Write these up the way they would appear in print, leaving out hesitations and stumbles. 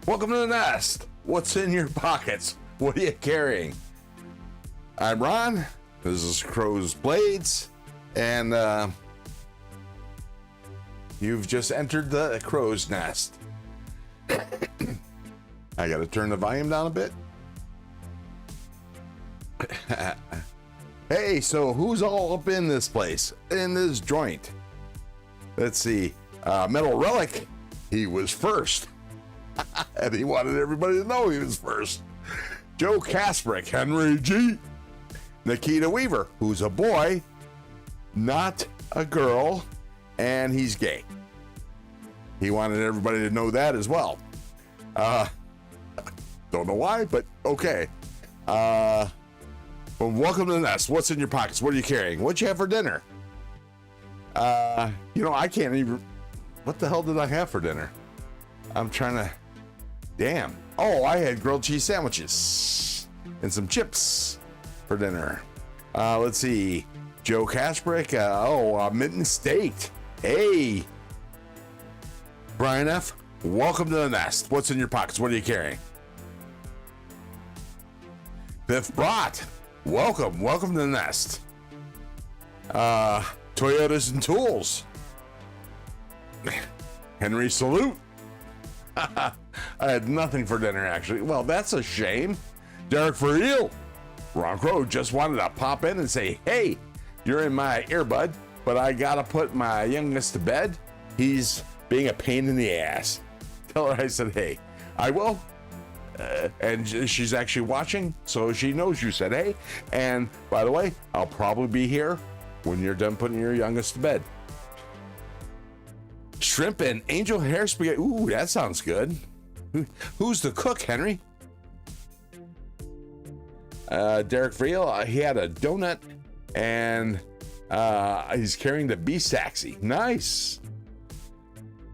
Welcome to the nest. What's in your pockets? What are you carrying? I'm Ron. This is Crow's Blades, and you've just entered the crow's nest. I gotta turn the volume down a bit. Hey, so who's all up in this place, in this joint? Let's see. Metal Relic, he was first. And he wanted everybody to know he was first. Joe Kasprick, Henry G. Nikita Weaver, who's a boy, not a girl, and he's gay. He wanted everybody to know that as well. Don't know why, but okay. Well, welcome to the nest. What's in your pockets? What are you carrying? What'd you have for dinner? I can't even. What the hell did I have for dinner? I'm trying to. Damn. Oh, I had grilled cheese sandwiches and some chips for dinner. Let's see. Joe Kasprick. Mitten steaked. Hey. Brian F., welcome to the nest. What's in your pockets? What are you carrying? Biff Brott. Welcome to the nest. Toyotas and Tools. Henry Salute. I had nothing for dinner, actually. Well, that's a shame. Derek for real. Ron Crow just wanted to pop in and say, hey, you're in my earbud, but I gotta put my youngest to bed. He's being a pain in the ass. Tell her I said, hey, I will. And she's actually watching, so she knows you said hey. And by the way, I'll probably be here when you're done putting your youngest to bed. Shrimp and angel hair spaghetti. Ooh, that sounds good. Who's the cook, Henry? Derek Friel, he had a donut, and he's carrying the beef saxy. Nice.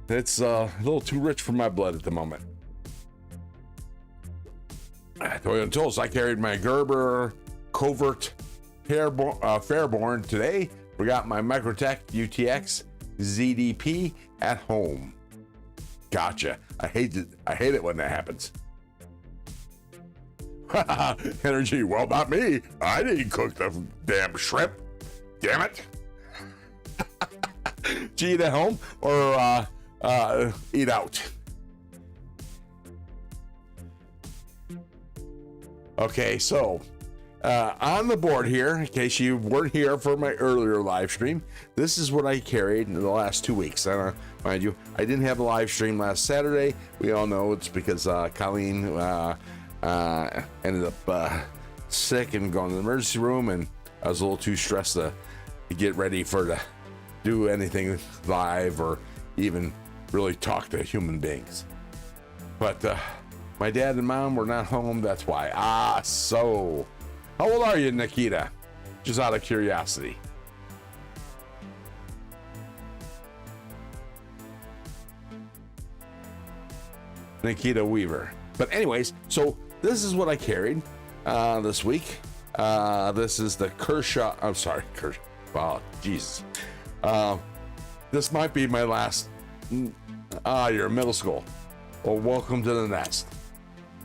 It's a little too rich for my blood at the moment. Toyo and Tools, I carried my Gerber Covert Fairborn today. Forgot my Microtech UTX ZDP at home. Gotcha. I hate it when that happens. Energy, well, not me. I didn't cook the damn shrimp. Damn it. Did you eat at home or eat out? Okay, so on the board here, in case you weren't here for my earlier live stream, this is what I carried in the last 2 weeks. Mind you, I didn't have a live stream last Saturday. We all know it's because Colleen ended up sick and going to the emergency room, and I was a little too stressed to get ready to do anything live or even really talk to human beings. But my dad and mom were not home, that's why. So how old are you, Nikita? Just out of curiosity. Nikita Weaver. But anyways, so this is what I carried this week. This is the Kershaw. I'm sorry, Kershaw. Wow, Jesus. This might be my last. You're in middle school. Well, welcome to the nest.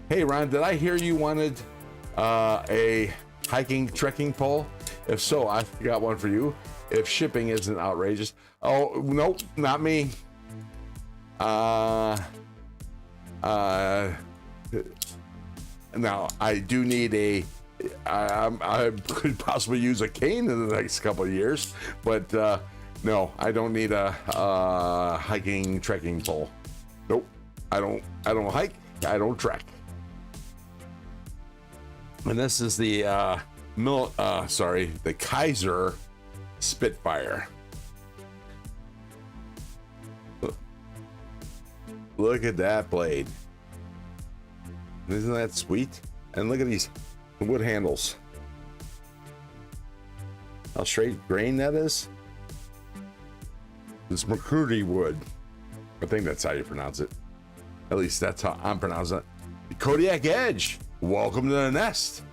Hey, Ron, did I hear you wanted a hiking trekking pole? If so, I got one for you. If shipping isn't outrageous. Oh, nope, not me. Now I do need I could possibly use a cane in the next couple of years, but no, I don't need a hiking trekking pole. Nope, I don't hike, I don't trek. And this is the the Kaiser Spitfire. Look at that blade. Isn't that sweet? And look at these wood handles. How straight grain that is. This McCurdy wood. I think that's how you pronounce it. At least that's how I'm pronouncing it. Kodiak Edge. Welcome to the nest.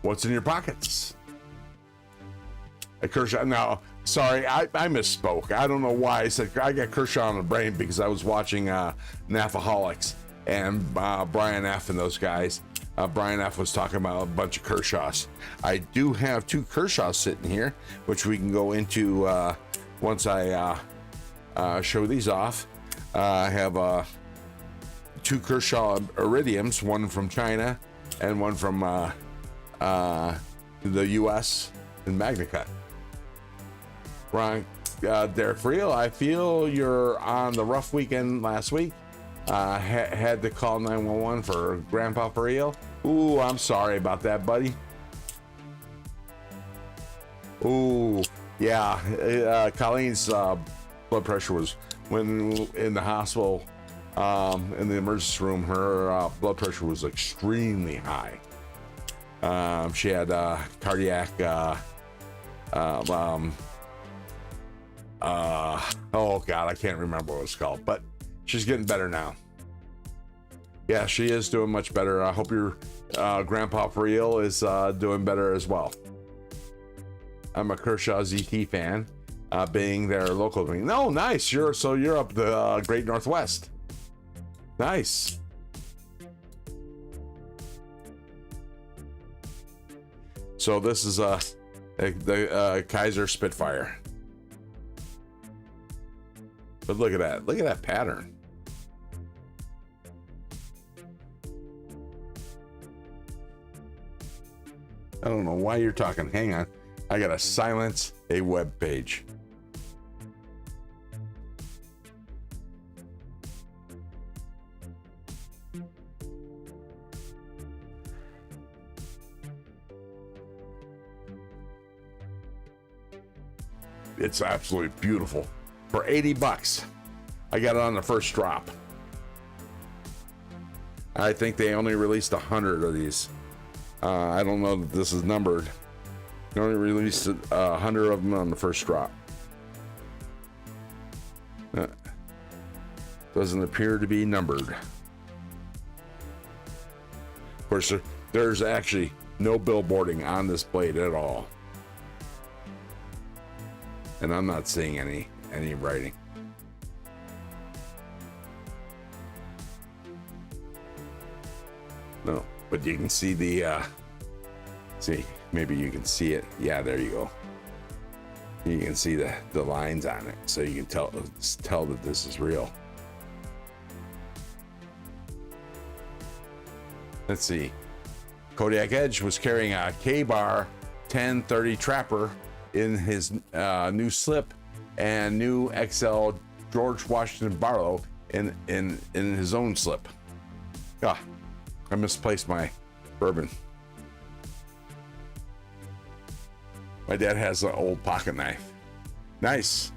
What's in your pockets? A Kershaw. Now, sorry, I misspoke. I don't know why I said I got Kershaw on the brain because I was watching Nafaholics. and Brian F. and those guys. Brian F. was talking about a bunch of Kershaws. I do have 2 Kershaws sitting here, which we can go into once I show these off. I have 2 Kershaw Iridiums, one from China and one from the U.S. in MagnaCut. Ron, Derek Friel, I feel you're on the rough weekend last week. Had to call 911 for Grandpa Friel. Ooh, I'm sorry about that, buddy. Ooh, yeah. Colleen's blood pressure was, when in the hospital, in the emergency room, her blood pressure was extremely high. She had cardiac, oh God, I can't remember what it's called, but she's getting better now. Yeah, she is doing much better. I hope your Grandpa Friel is doing better as well. I'm a Kershaw ZT fan, being their local thing. No, nice. You're up the Great Northwest. Nice. So this is the Kaiser Spitfire. But look at that. Look at that pattern. I don't know why you're talking. Hang on. I gotta silence a web page. It's absolutely beautiful. For 80 bucks. I got it on the first drop. I think they only released 100 of these. I don't know that this is numbered. They only released 100 of them on the first drop. Doesn't appear to be numbered. Of course, there's actually no billboarding on this blade at all. And I'm not seeing any writing. No, but you can see the, see, maybe you can see it. Yeah, there you go. You can see the lines on it, so you can tell that this is real. Let's see. Kodiak Edge was carrying a K-Bar 1030 Trapper in his new slip and new XL George Washington Barlow in his own slip. Ah, I misplaced my bourbon. My dad has an old pocket knife. Nice.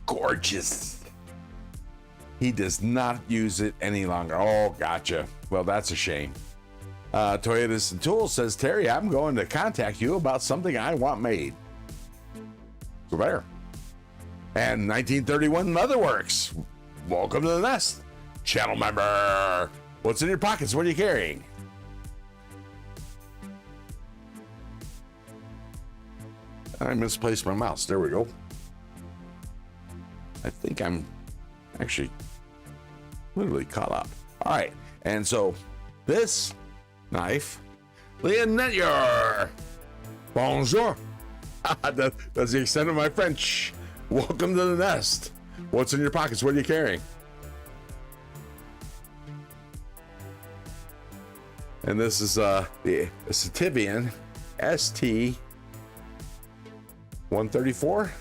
Gorgeous. He does not use it any longer. Oh, gotcha. Well, that's a shame. Toyota's Tool says, Terry, I'm going to contact you about something I want made. So there. And 1931 Leatherworks. Welcome to the nest. Channel member. What's in your pockets? What are you carrying? I misplaced my mouse. There we go. I think I'm actually literally caught up. All right. And so this knife, Leonetier. Bonjour. That's the extent of my French. Welcome to the nest. What's in your pockets? What are you carrying? And this is the Sativian ST 134?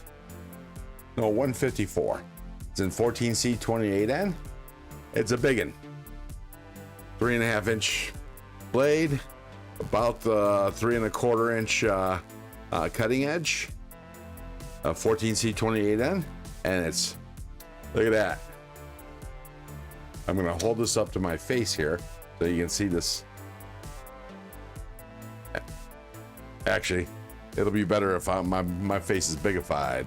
No, 154. It's in 14C28N. It's a biggin. 3.5 inch blade, about 3 1/4 inch cutting edge, 14C28N, and it's, look at that. I'm gonna hold this up to my face here so you can see this. Actually, it'll be better if my face is bigified.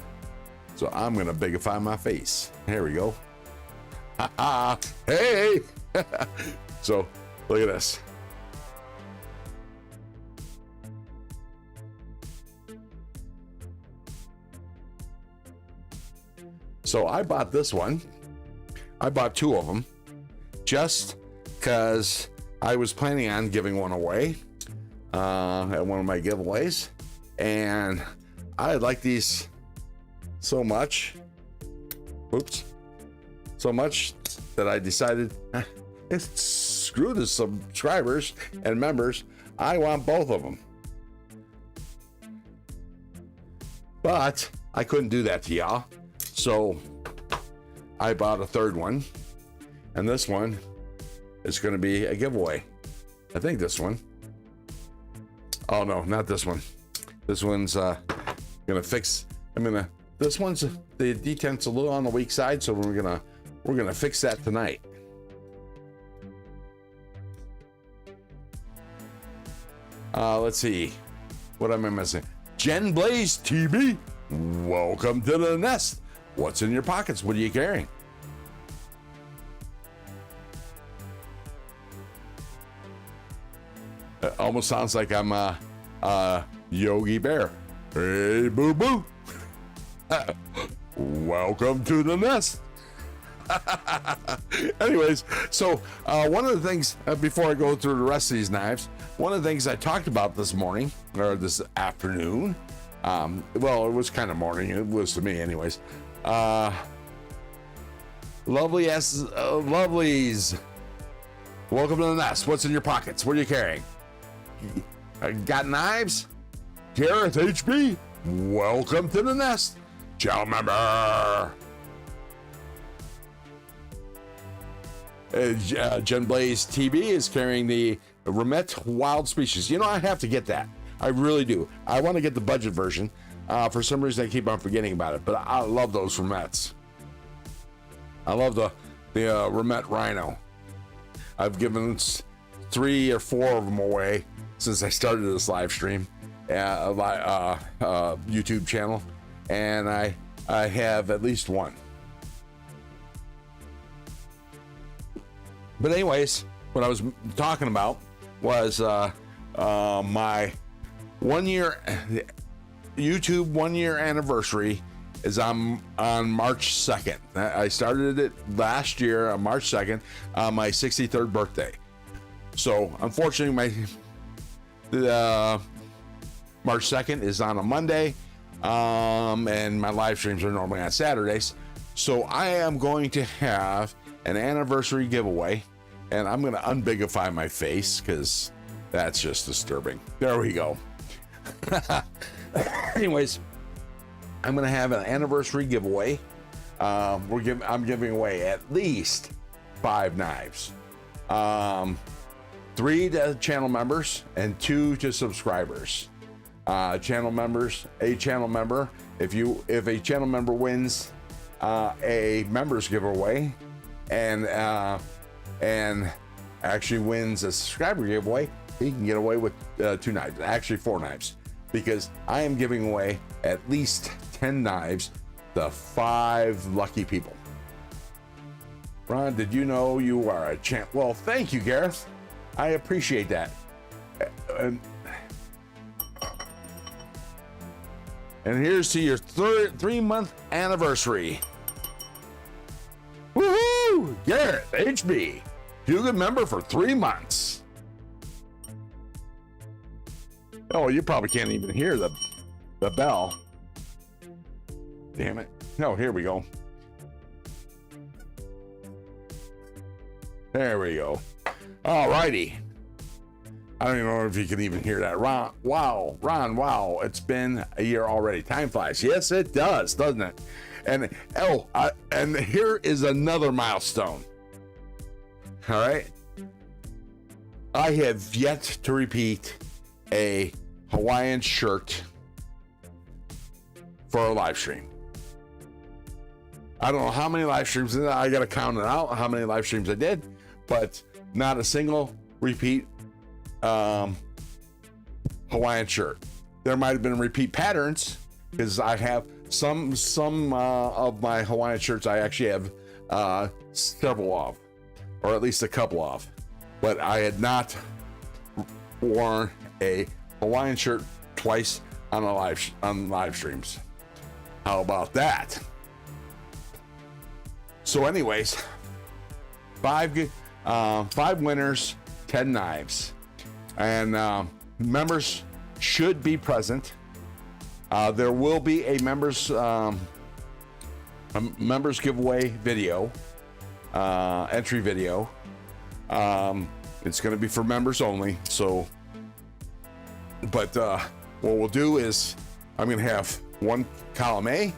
So I'm gonna bigify my face. Here we go. Hey! So look at this. So I bought this one. I bought 2 of them just because I was planning on giving one away at one of my giveaways. And I like these so much. Oops. So much that I decided, screw the subscribers and members. I want both of them. But I couldn't do that to y'all. So I bought a 3rd one. And this one is going to be a giveaway. I think this one. Oh no, not this one. This one's gonna fix. This one's the detent's a little on the weak side, so we're gonna fix that tonight. Let's see, what am I missing? Jen Blaze TV, welcome to the nest. What's in your pockets? What are you carrying? It almost sounds like I'm Yogi Bear. Hey, boo boo. Welcome to the nest. Anyways, so one of the things, before I go through the rest of these knives, one of the things I talked about this morning, or this afternoon, well, it was kind of morning, it was to me anyways. Lovelies. Welcome to the nest. What's in your pockets? What are you carrying? Got knives? Gareth HB, welcome to the nest. Channel member. Jen Blaze TB is carrying the Remet Wild Species. You know, I have to get that. I really do. I want to get the budget version. For some reason, I keep on forgetting about it, but I love those Remets. I love the Remet Rhino. I've given 3 or 4 of them away since I started this live stream, YouTube channel, and I have at least 1. But anyways, what I was talking about was my 1-year YouTube 1-year anniversary is on March 2nd. I started it last year on March 2nd, my 63rd birthday. So unfortunately, March 2nd is on a Monday, and my live streams are normally on Saturdays. So I am going to have an anniversary giveaway, and I'm going to unbigify my face because that's just disturbing. There we go. Anyways, I'm going to have an anniversary giveaway. I'm giving away at least 5 knives. 3 to channel members and 2 to subscribers. Channel members, a channel member. If a channel member wins a members giveaway and actually wins a subscriber giveaway, he can get away with 2 knives, actually 4 knives, because I am giving away at least 10 knives to 5 lucky people. Ron, did you know you are a champ? Well, thank you, Gareth. I appreciate that. And here's to your 3-month anniversary. Woohoo! Gareth HB, Hugo member for 3 months. Oh, you probably can't even hear the bell. Damn it. No, here we go. There we go. All righty. I don't even know if you can even hear that. Ron, wow. It's been a year already. Time flies. Yes, it does, doesn't it? And and here is another milestone. All right. I have yet to repeat a Hawaiian shirt for a live stream. I don't know how many live streams, I got to count it out, how many live streams I did, but not a single repeat Hawaiian shirt. There might have been repeat patterns because I have some of my Hawaiian shirts I actually have several of, or at least a couple of, but I had not worn a Hawaiian shirt twice on live streams. How about that? So anyways, five winners, 10 knives, and members should be present. There will be a members giveaway video, entry video. It's going to be for members only. So, but what we'll do is I'm going to have one column A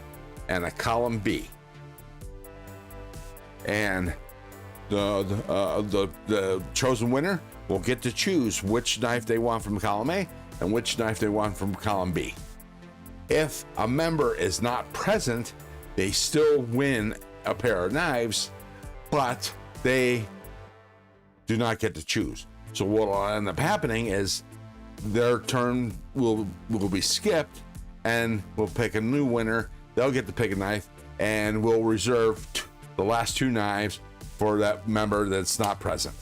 and a column B, and the chosen winner will get to choose which knife they want from column A and which knife they want from column B. If a member is not present, they still win a pair of knives, but they do not get to choose. So what will end up happening is their turn will be skipped, and we'll pick a new winner. They'll get to pick a knife, and we'll reserve the last two knives for that member that's not present.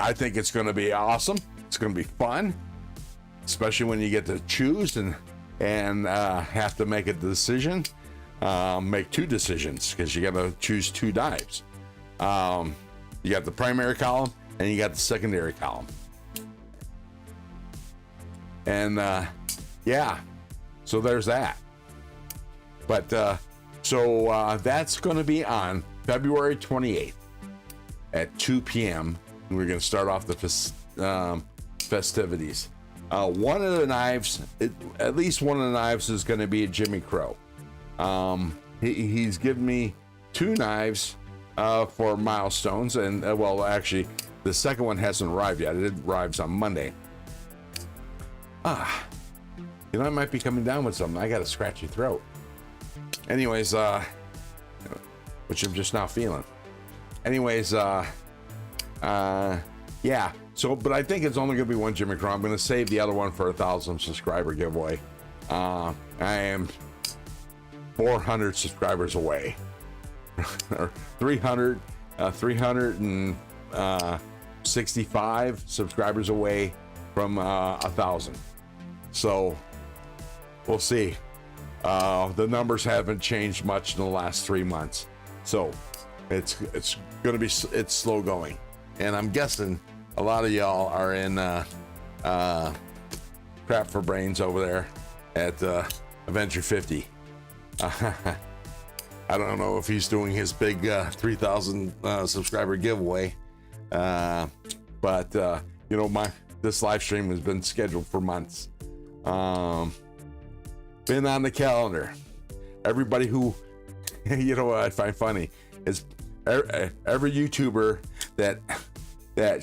I think it's going to be awesome. It's going to be fun, especially when you get to choose and have to make a decision. Make two decisions, because you got to choose two knives. You got the primary column and you got the secondary column. And yeah, so there's that. But so that's going to be on February 28th at 2 p.m. We're going to start off the festivities. One of the knives, at least one of the knives, is going to be a Jimmy Crow. He's given me two knives for milestones, and well, actually, the second one hasn't arrived yet. It arrives on Monday. You know, I might be coming down with something. I got a scratchy throat. Anyways, which I'm just now feeling. Anyways, yeah. So, but I think it's only going to be one Jimmy Crow. I'm going to save the other one for 1,000 subscriber giveaway. I am 400 subscribers away, or 365 subscribers away from 1,000. So we'll see. The numbers haven't changed much in the last 3 months, so it's going to be slow going, and I'm guessing a lot of y'all are in crap for brains over there at Adventure 50. I don't know if he's doing his big 3,000 subscriber giveaway, but you know, this live stream has been scheduled for months. Been on the calendar. Everybody who, you know what I find funny is every YouTuber that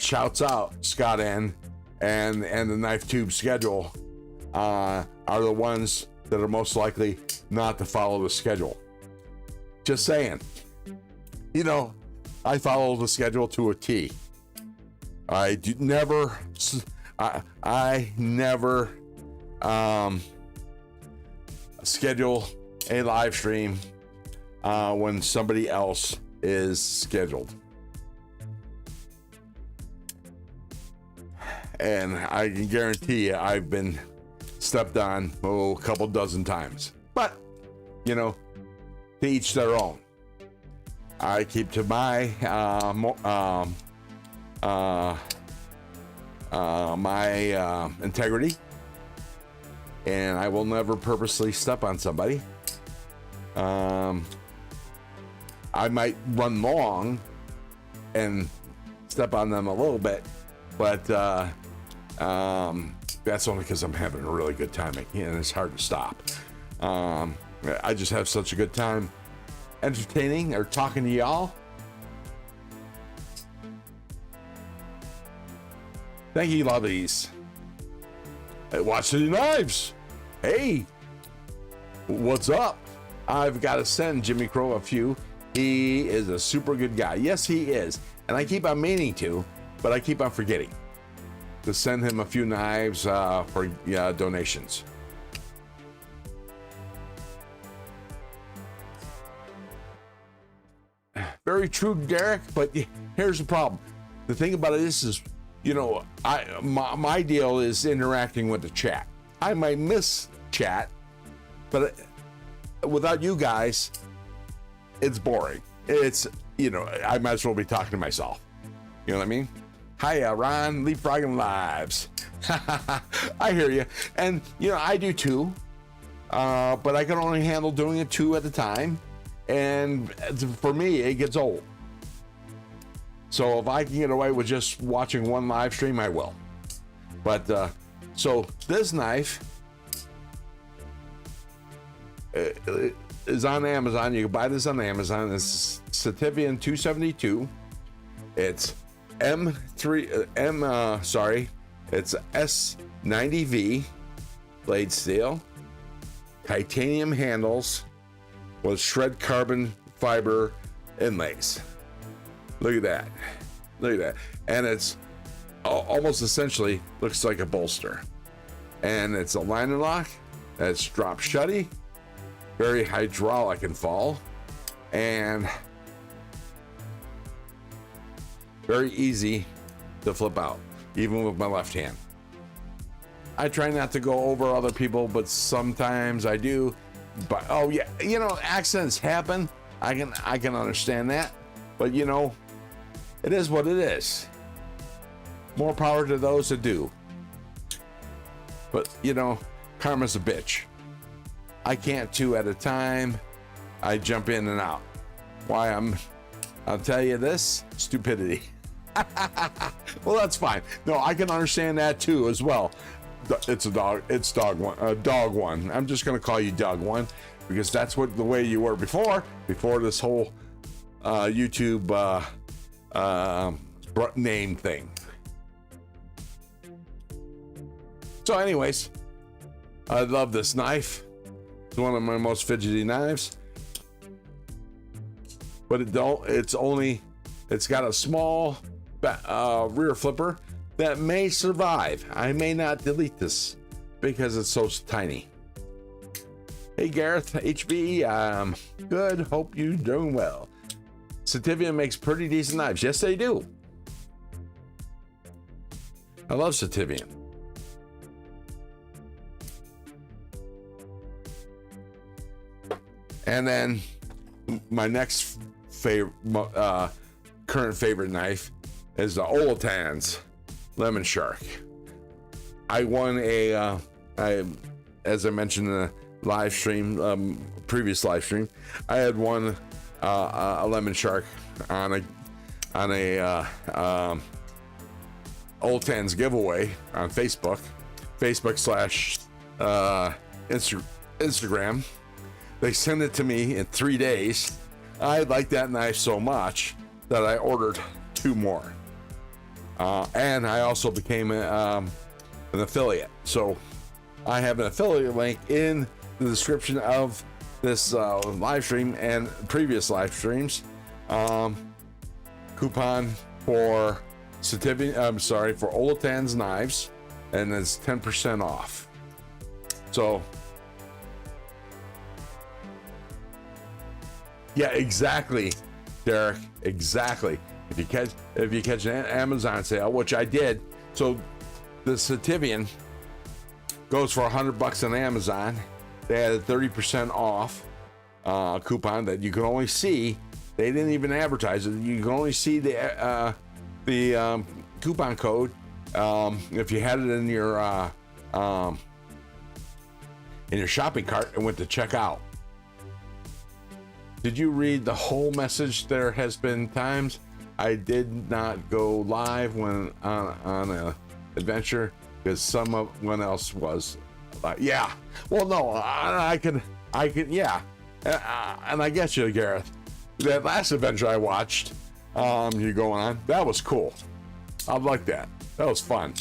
shouts out Scott N and the Knife Tube schedule are the ones that are most likely not to follow the schedule. Just saying. You know, I follow the schedule to a T. I never schedule a live stream when somebody else is scheduled. And I can guarantee you I've been stepped on a couple dozen times. But, you know, to each their own. I keep to my integrity, and I will never purposely step on somebody. I might run long and step on them a little bit, but that's only because I'm having a really good time, and it's hard to stop. I just have such a good time entertaining or talking to y'all. Thank you, lovies. Hey, watch the knives. Hey, what's up? I've got to send Jimmy Crow a few. He is a super good guy. Yes, he is. And I keep on meaning to, but I keep on forgetting to send him a few knives for donations. Very true, Derek, but here's the problem. The thing about it is you know, my deal is interacting with the chat. I might miss chat, but without you guys, it's boring. It's, I might as well be talking to myself. You know what I mean? Hiya, Ron, leapfrogging lives. I hear you. And, I do too. But I can only handle doing it 2 at a time. And for me, it gets old. So if I can get away with just watching 1 live stream, I will. But, so this knife is on Amazon. You can buy this on Amazon. It's Sativian 272. It's it's S90V blade steel, titanium handles with shred carbon fiber inlays. Look at that. Look at that. And it's almost essentially looks like a bolster. And it's a line and lock. It's drop shutty, very hydraulic and fall, and very easy to flip out, even with my left hand. I try not to go over other people, but sometimes I do. But oh yeah, accidents happen. I can understand that, but it is what it is. More power to those that do. But karma's a bitch. I can't 2 at a time. I jump in and out. I'll tell you this, stupidity. Well, that's fine. No, I can understand that too as well. It's dog one. I'm just gonna call you dog one because that's the way you were before this whole YouTube name thing. So anyways, I love this knife. It's one of my most fidgety knives, but it's got a small rear flipper that may survive. I may not delete this because it's so tiny. Hey Gareth, HB, good, hope you're doing well. Sativian makes pretty decent knives. Yes, they do. I love Sativian. And then my next current favorite knife is the Olatan's Lemon Shark. I won as I mentioned in the live stream, previous live stream, I had won a Lemon Shark on a Olatan's giveaway on Facebook / Instagram. They sent it to me in 3 days. I like that knife so much that I ordered 2 more. And I also became an affiliate. So I have an affiliate link in the description of this live stream and previous live streams. Coupon for Sativian, for Olatan's knives, and it's 10% off. So yeah, exactly, Derek. Exactly. If you catch an Amazon sale, which I did, so the Sativian goes for $100 on Amazon. They had a 30% off coupon that you can only see. They didn't even advertise it. You can only see the coupon code if you had it in your shopping cart and went to check out. Did you read the whole message? There has been times I did not go live when on a adventure because someone else was. Yeah. Well, no, I can. Yeah. And I get you, Gareth. That last adventure I watched, you go on. That was cool. I like that. That was fun.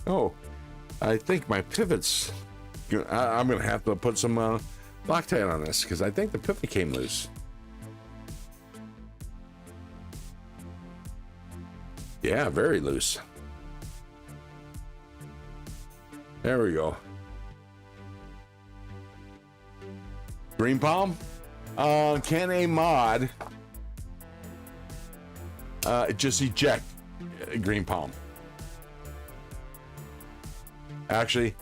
Oh, I think my pivots. I'm gonna have to put some Loctite on this because I think the pivot came loose. Yeah, very loose. There we go. Green palm. Can a mod just eject green palm? Actually,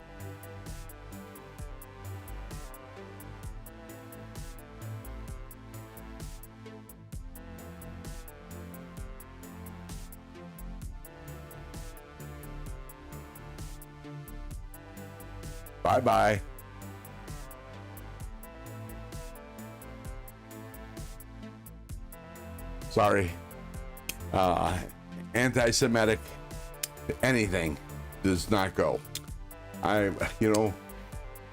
Bye-bye. Sorry. Anti-Semitic anything does not go.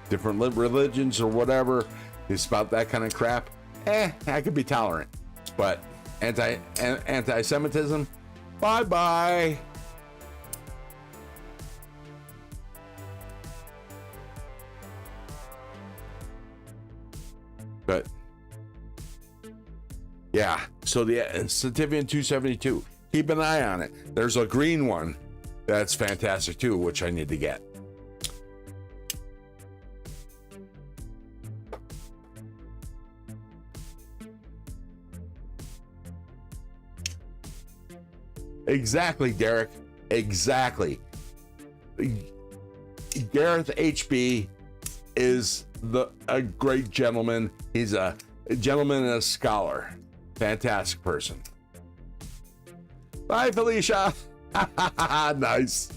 Different religions or whatever, it's about that kind of crap. I could be tolerant, but anti-Semitism, bye-bye. But yeah, so the Sativian 272, keep an eye on it. There's a green one that's fantastic too, which I need to get. Exactly, Derek. Exactly. Gareth HB is a great gentleman. He's a gentleman and a scholar. Fantastic person. Bye, Felicia. Nice.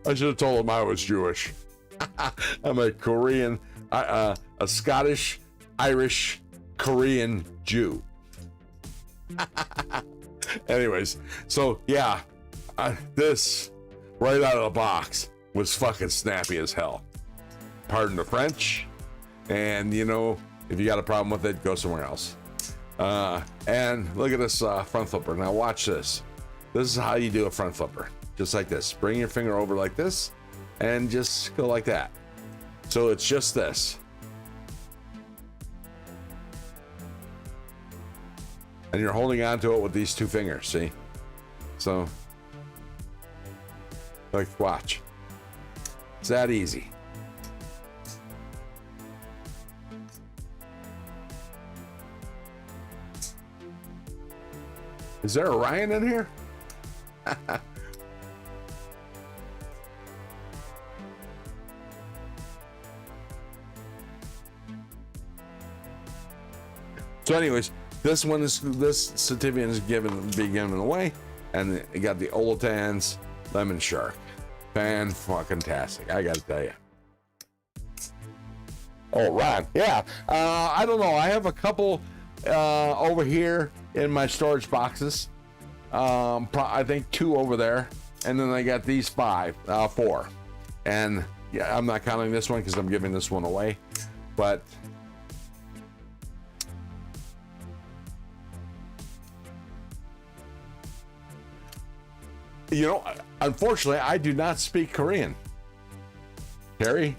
I should have told him I was Jewish. I'm a Korean, a Scottish, Irish, Korean Jew. Anyways, so yeah, this right out of the box was fucking snappy as hell. Pardon the French. And if you got a problem with it, go somewhere else. And look at this front flipper. Now watch this. This is how you do a front flipper. Just like this. Bring your finger over like this and just go like that. So it's just this. And you're holding on to it with these two fingers, see? So, like, watch. It's that easy. Is there a Ryan in here? So anyways, this Sativian is given away, and you got the Olotans Lemon Shark. Fan-fucking-tastic, I gotta tell you. Oh, right, yeah. I don't know, I have a couple over here in my storage boxes. I think 2 over there, and then I got these 4. And yeah, I'm not counting this one because I'm giving this one away, but unfortunately, I do not speak Korean. Terry,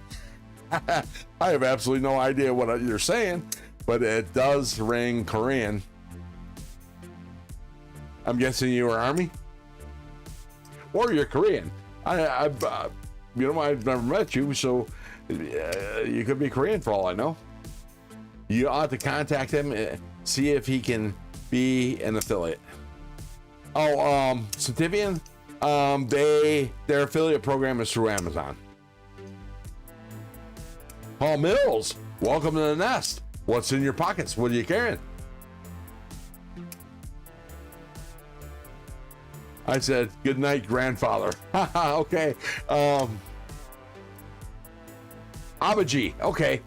I have absolutely no idea what you're saying, but it does ring Korean. I'm guessing you were Army? Or you're Korean. I've never met you, so you could be Korean for all I know. You ought to contact him, see if he can be an affiliate. Oh, Sativian, their affiliate program is through Amazon. Paul Mills, welcome to the nest. What's in your pockets? What are you carrying? I said, good night, grandfather. Okay. Abaji. Okay.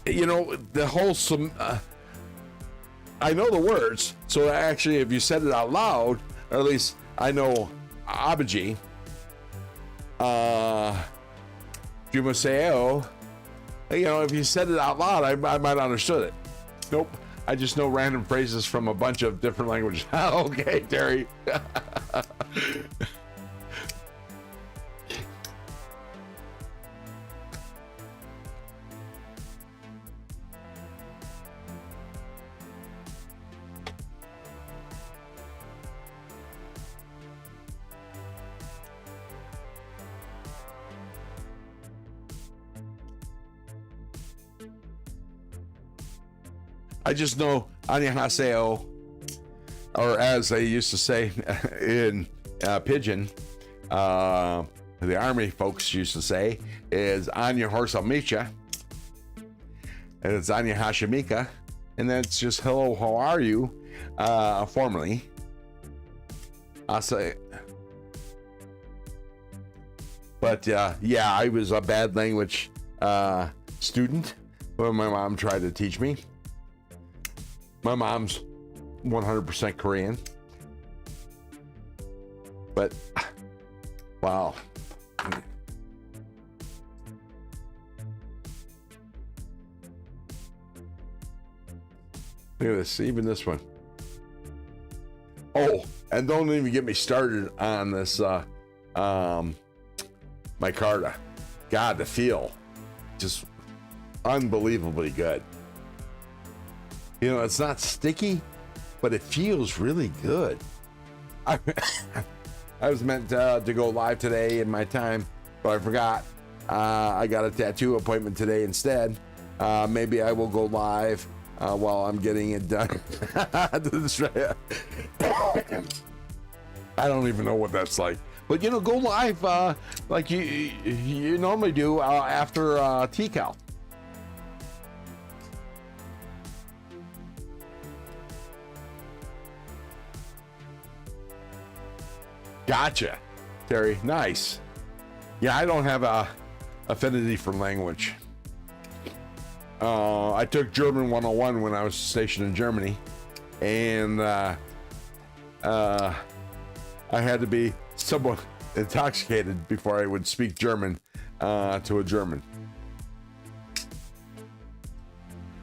The whole I know the words, so actually, if you said it out loud, or at least I know Abaji. Jumaseo. If you said it out loud, I might have understood it. Nope. I just know random phrases from a bunch of different languages. Okay, Terry. I just know annyeonghaseyo, or as they used to say in Pidgin, the Army folks used to say, is Anya Horsalmicha, and it's Anya Hashimika, and that's just hello, how are you, formally. I'll say, But yeah, I was a bad language student when my mom tried to teach me. My mom's 100% Korean. But, wow. Look at this, even this one. Oh, and don't even get me started on this micarta. God, the feel, just unbelievably good. You know, it's not sticky, but it feels really good. I was meant to go live today in my time, but I forgot. I got a tattoo appointment today instead. Maybe I will go live while I'm getting it done. I don't even know what that's like. But, you know, go live like you normally do after TCAL. Gotcha, Terry. Nice. Yeah, I don't have a affinity for language. I took German 101 when I was stationed in Germany, and I had to be somewhat intoxicated before I would speak German to a German.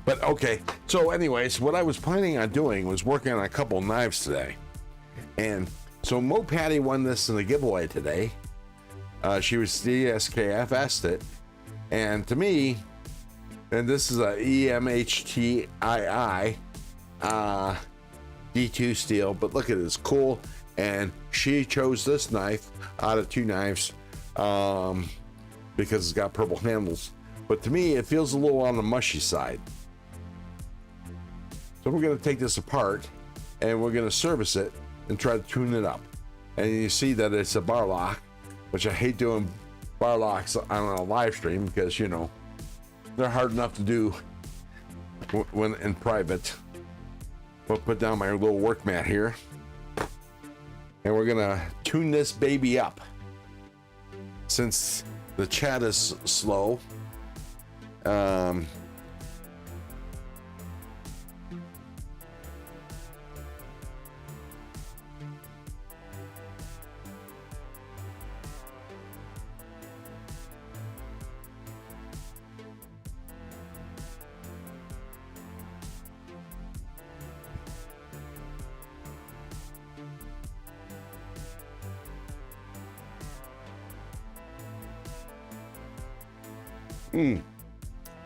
But okay, so anyways, what I was planning on doing was working on a couple knives today. And so Mo Patty won this in the giveaway today. She was CSKF'd it. And to me, and this is a EMHTII D2 steel, but look at it, it's cool. And she chose this knife out of two knives because it's got purple handles. But to me, it feels a little on the mushy side. So we're gonna take this apart and we're gonna service it and try to tune it up. And you see that it's a bar lock, which I hate doing bar locks on a live stream because, you know, they're hard enough to do when in private. We'll put down my little work mat here. And we're gonna tune this baby up. Since the chat is slow,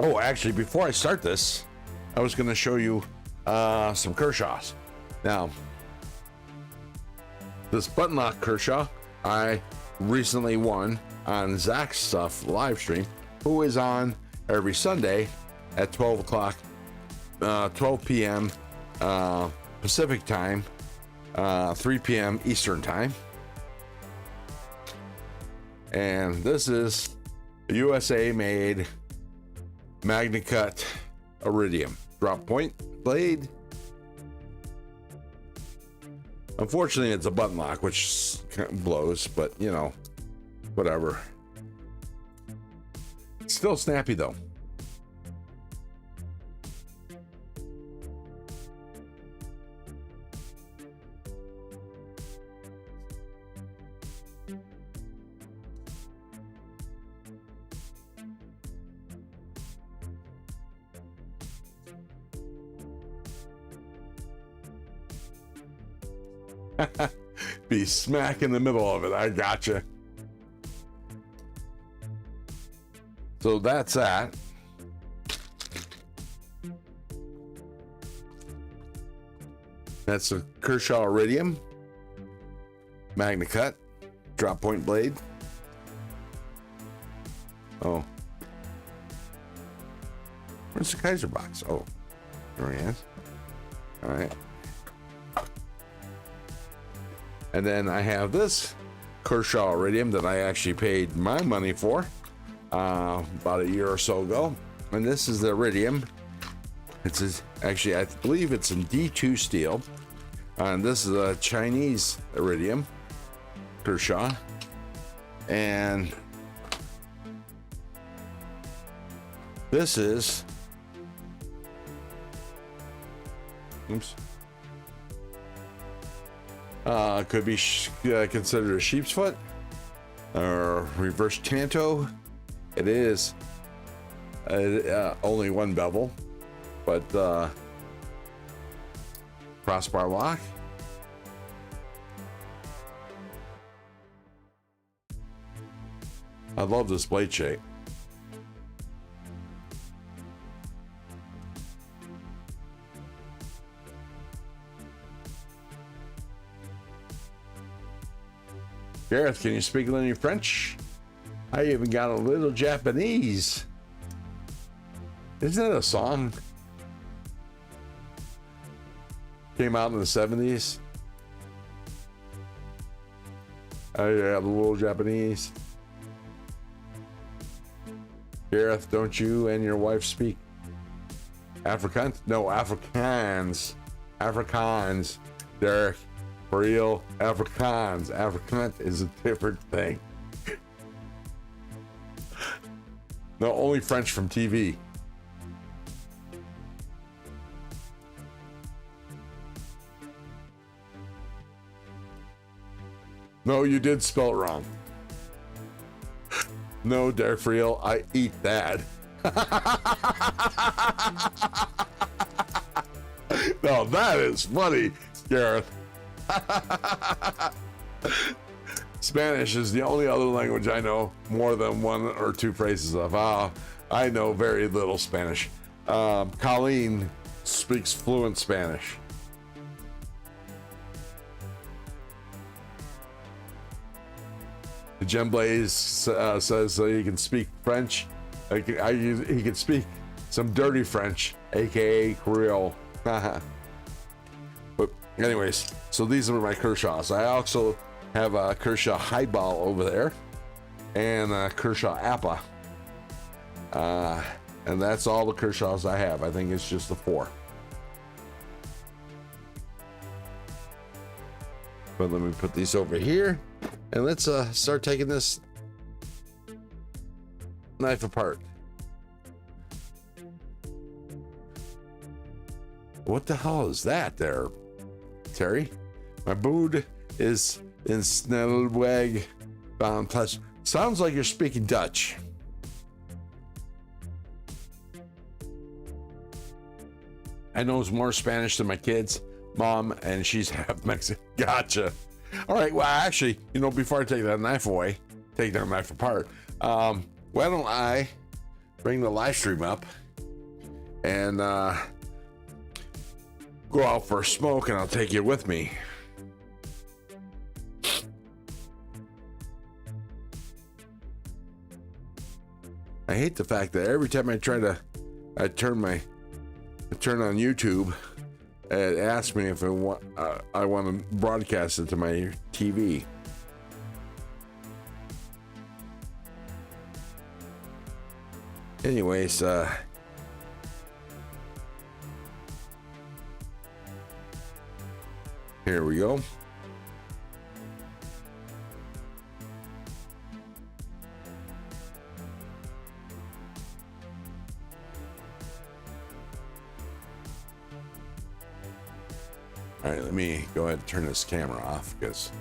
Oh, actually, before I start this, I was going to show you some Kershaws. Now, this button lock Kershaw, I recently won on Zach's Stuff live stream, who is on every Sunday at 12 o'clock, 12 p.m. Pacific time, 3 p.m. Eastern time. And this is USA made MagnaCut Iridium drop point blade. Unfortunately, it's a button lock, which kind of blows, but you know, whatever. It's still snappy though. Be smack in the middle of it. I gotcha. So that's that. That's a Kershaw Iridium MagnaCut drop point blade. Oh, where's the Kaiser box? Oh, there he is. All right. And then I have this Kershaw Iridium that I actually paid my money for about a year or so ago. And this is the Iridium. It's actually, I believe it's in D2 steel. And this is a Chinese Iridium Kershaw. And This is, oops, could be considered a sheep's foot or reverse tanto. It is only one bevel, but crossbar lock. I love this blade shape. Gareth, can you speak any French? I even got a little Japanese. Isn't that a song? Came out in the 70s. I have a little Japanese. Gareth, don't you and your wife speak Afrikaans? No, Afrikaans. Afrikaans. Derek, for real, Afrikaans. Afrikaans is a different thing. No, only French from TV. No, you did spell it wrong. No, Derek, for real, I eat that. No, that is funny, Gareth. Spanish is the only other language I know more than one or two phrases of. I know very little Spanish. Colleen speaks fluent Spanish. Jen Blaze says he can speak French. He can speak some dirty French, aka Creole. But anyways, so these are my Kershaws. I also have a Kershaw Highball over there and a Kershaw Appa. And that's all the Kershaws I have. I think it's just the 4. But let me put these over here and let's start taking this knife apart. What the hell is that there, Terry? My boot is in Snellweg bound touch. Sounds like you're speaking Dutch. I know more Spanish than my kids, mom, and she's half Mexican. Gotcha. All right, well, actually, before I take that knife apart, why don't I bring the live stream up and go out for a smoke, and I'll take you with me. I hate the fact that every time I turn on YouTube, it asks me if I want to broadcast it to my TV. Anyways, here we go. All right, let me go ahead and turn this camera off because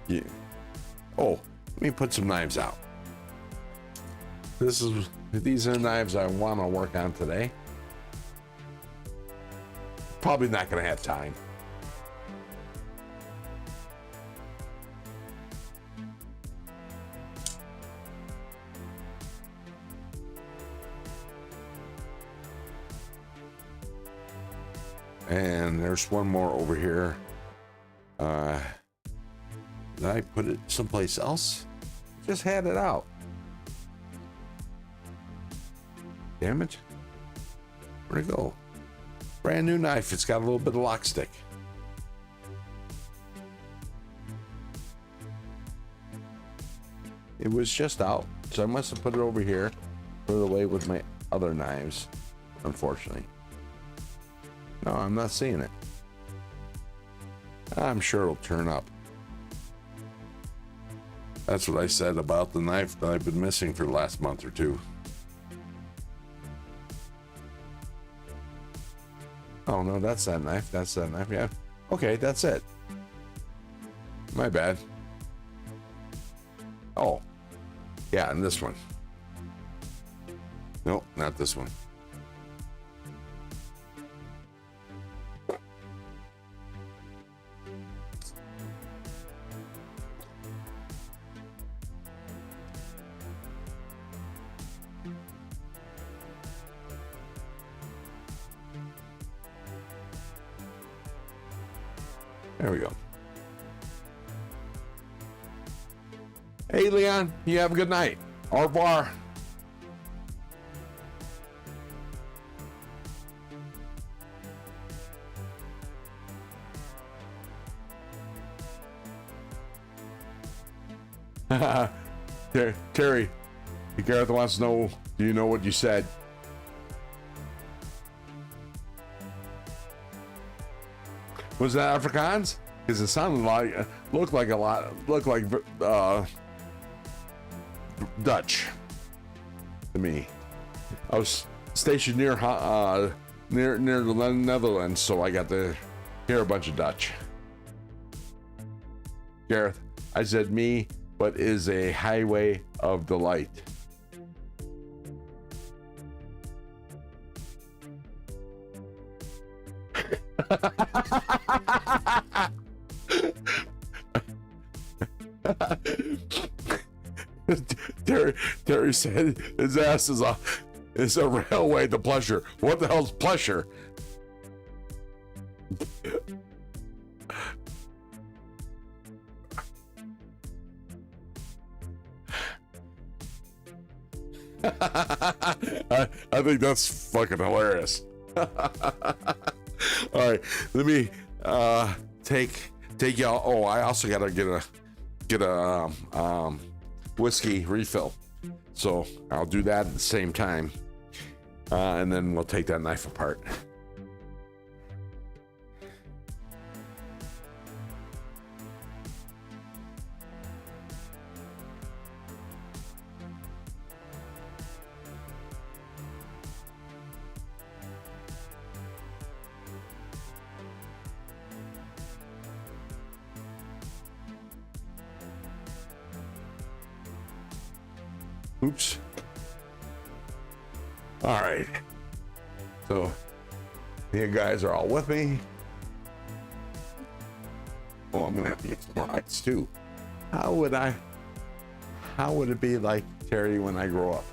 let me put some knives out. These are knives I want to work on today. Probably not going to have time. And there's one more over here. Did I put it someplace else? Just had it out. Damn it. Where'd it go? Brand new knife. It's got a little bit of lock stick. It was just out, so I must have put it over here, put it away with my other knives, unfortunately. No, I'm not seeing it. I'm sure it'll turn up. That's what I said about the knife that I've been missing for the last month or two. Oh, no, that's that knife. That's that knife. Yeah. Okay, that's it. My bad. Oh. Yeah, and this one. Nope, not this one. There we go. Hey, Leon, you have a good night. Au revoir. Terry, Gareth wants to know, do you know what you said? Was that Afrikaans? Because it sounded like, looked like Dutch to me. I was stationed near the Netherlands, so I got to hear a bunch of Dutch. Gareth, I said me, but is a highway of delight. Terry said his ass is a railway to pleasure. What the hell's pleasure? I think that's fucking hilarious. All right, let me take y'all. Oh, I also gotta get a whiskey refill, so I'll do that at the same time, and then we'll take that knife apart. Oops. All right. So you guys are all with me. Oh, I'm gonna have to get some more lights too. How would it be like Terry when I grow up?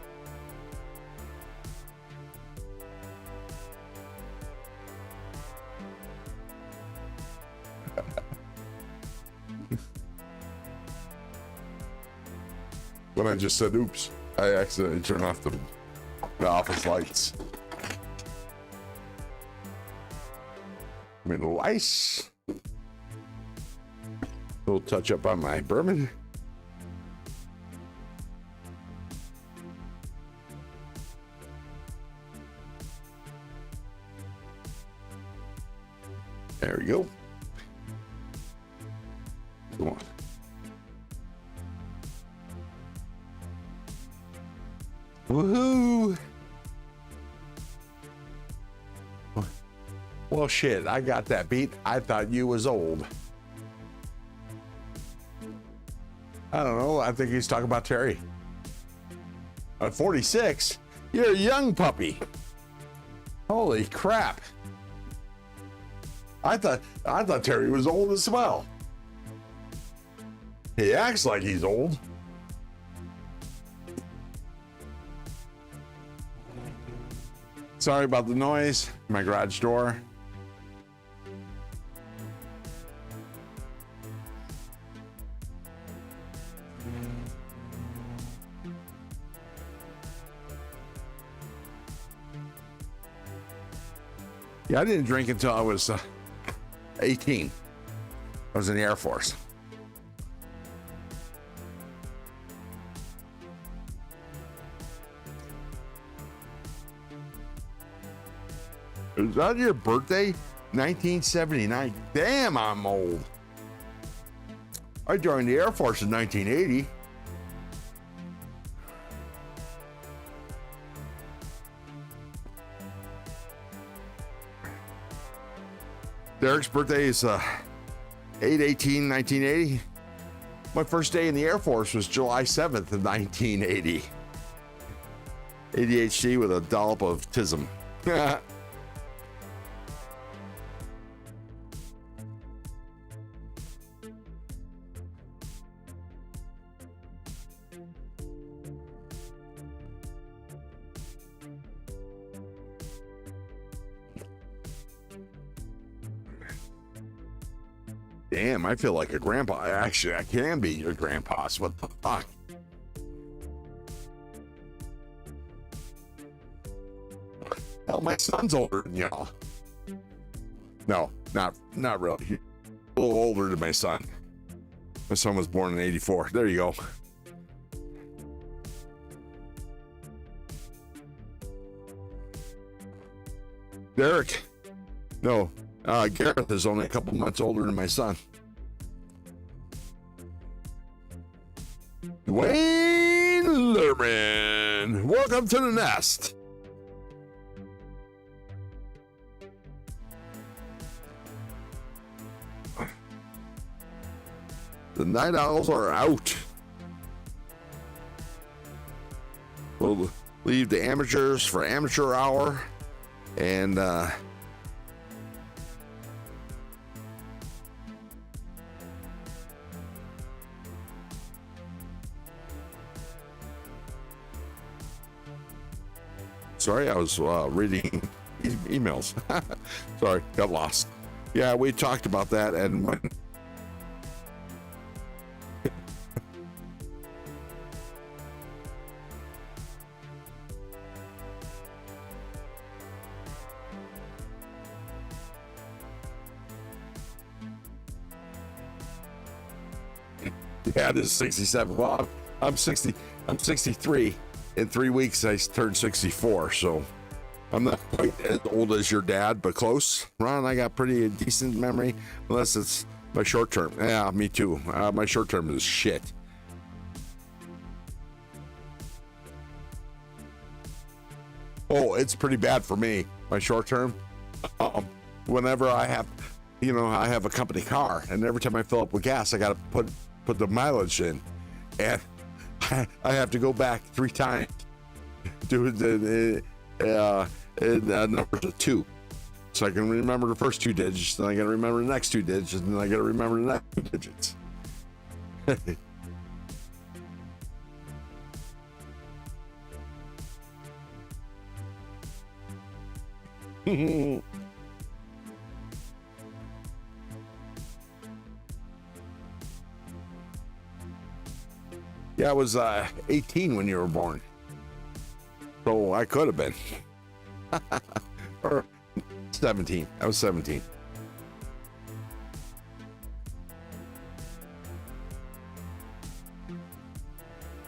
When I just said oops, I accidentally turned off the office lights. I'm in lice. A little touch up on my bourbon. There we go. Come on. Woohoo! Well, shit, I got that beat. I thought you was old. I don't know. I think he's talking about Terry. At 46, you're a young puppy. Holy crap! I thought Terry was old as well. He acts like he's old. Sorry about the noise. My garage door. Yeah, I didn't drink until I was 18. I was in the Air Force. Is that your birthday? 1979. Damn, I'm old. I joined the Air Force in 1980. Derek's birthday is 8/18/1980. My first day in the Air Force was July 7th of 1980. ADHD with a dollop of tism. Damn, I feel like a grandpa. Actually, I can be your grandpa. So what the fuck? Hell, my son's older than y'all. No, not really. He's a little older than my son. My son was born in '84. There you go. Derek. No. Gareth is only a couple months older than my son. Wayne Lerman, welcome to the nest. The night owls are out. We'll leave the amateurs for amateur hour, and sorry, I was reading emails. Sorry, got lost. Yeah, we talked about that, and when yeah, this is 67. Well, I'm 60. I'm 63. In 3 weeks, I turned 64, so I'm not quite as old as your dad, but close. Ron, I got pretty decent memory, unless it's my short term. Yeah, me too. My short term is shit. Oh, it's pretty bad for me. My short term. Whenever I have, I have a company car, and every time I fill up with gas, I got to put the mileage in, and I have to go back 3 times. Do the numbers of 2, so I can remember the first 2 digits. Then I got to remember the next 2 digits, and then I got to remember the next 2 digits. Yeah, I was 18 when you were born. So I could have been. Or 17. I was 17.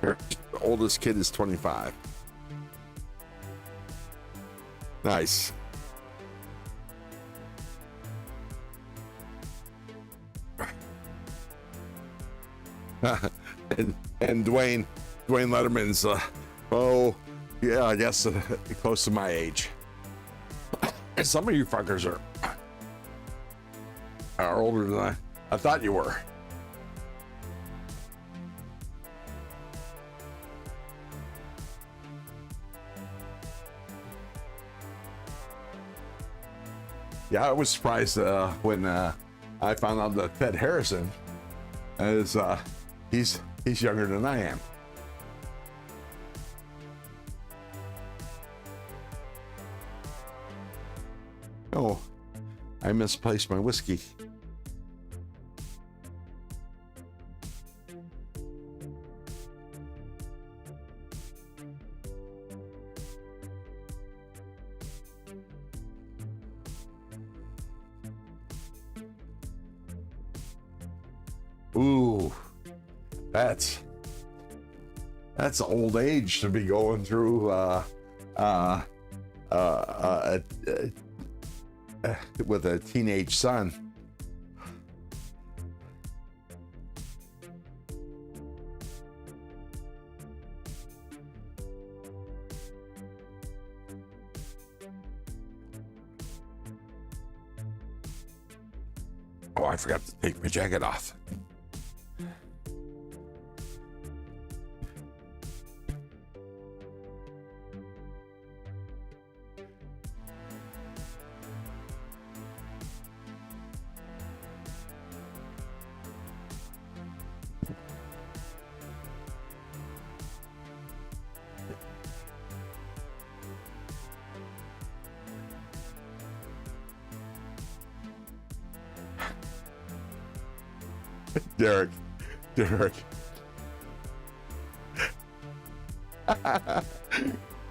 The oldest kid is 25. Nice. and Dwayne Letterman's yeah, I guess close to my age. And some of you fuckers are older than I thought you were. Yeah, I was surprised when I found out that Ted Harrison is he's younger than I am. Oh, I misplaced my whiskey. Ooh, that's old age to be going through with a teenage son. Oh, I forgot to take my jacket off. Derek.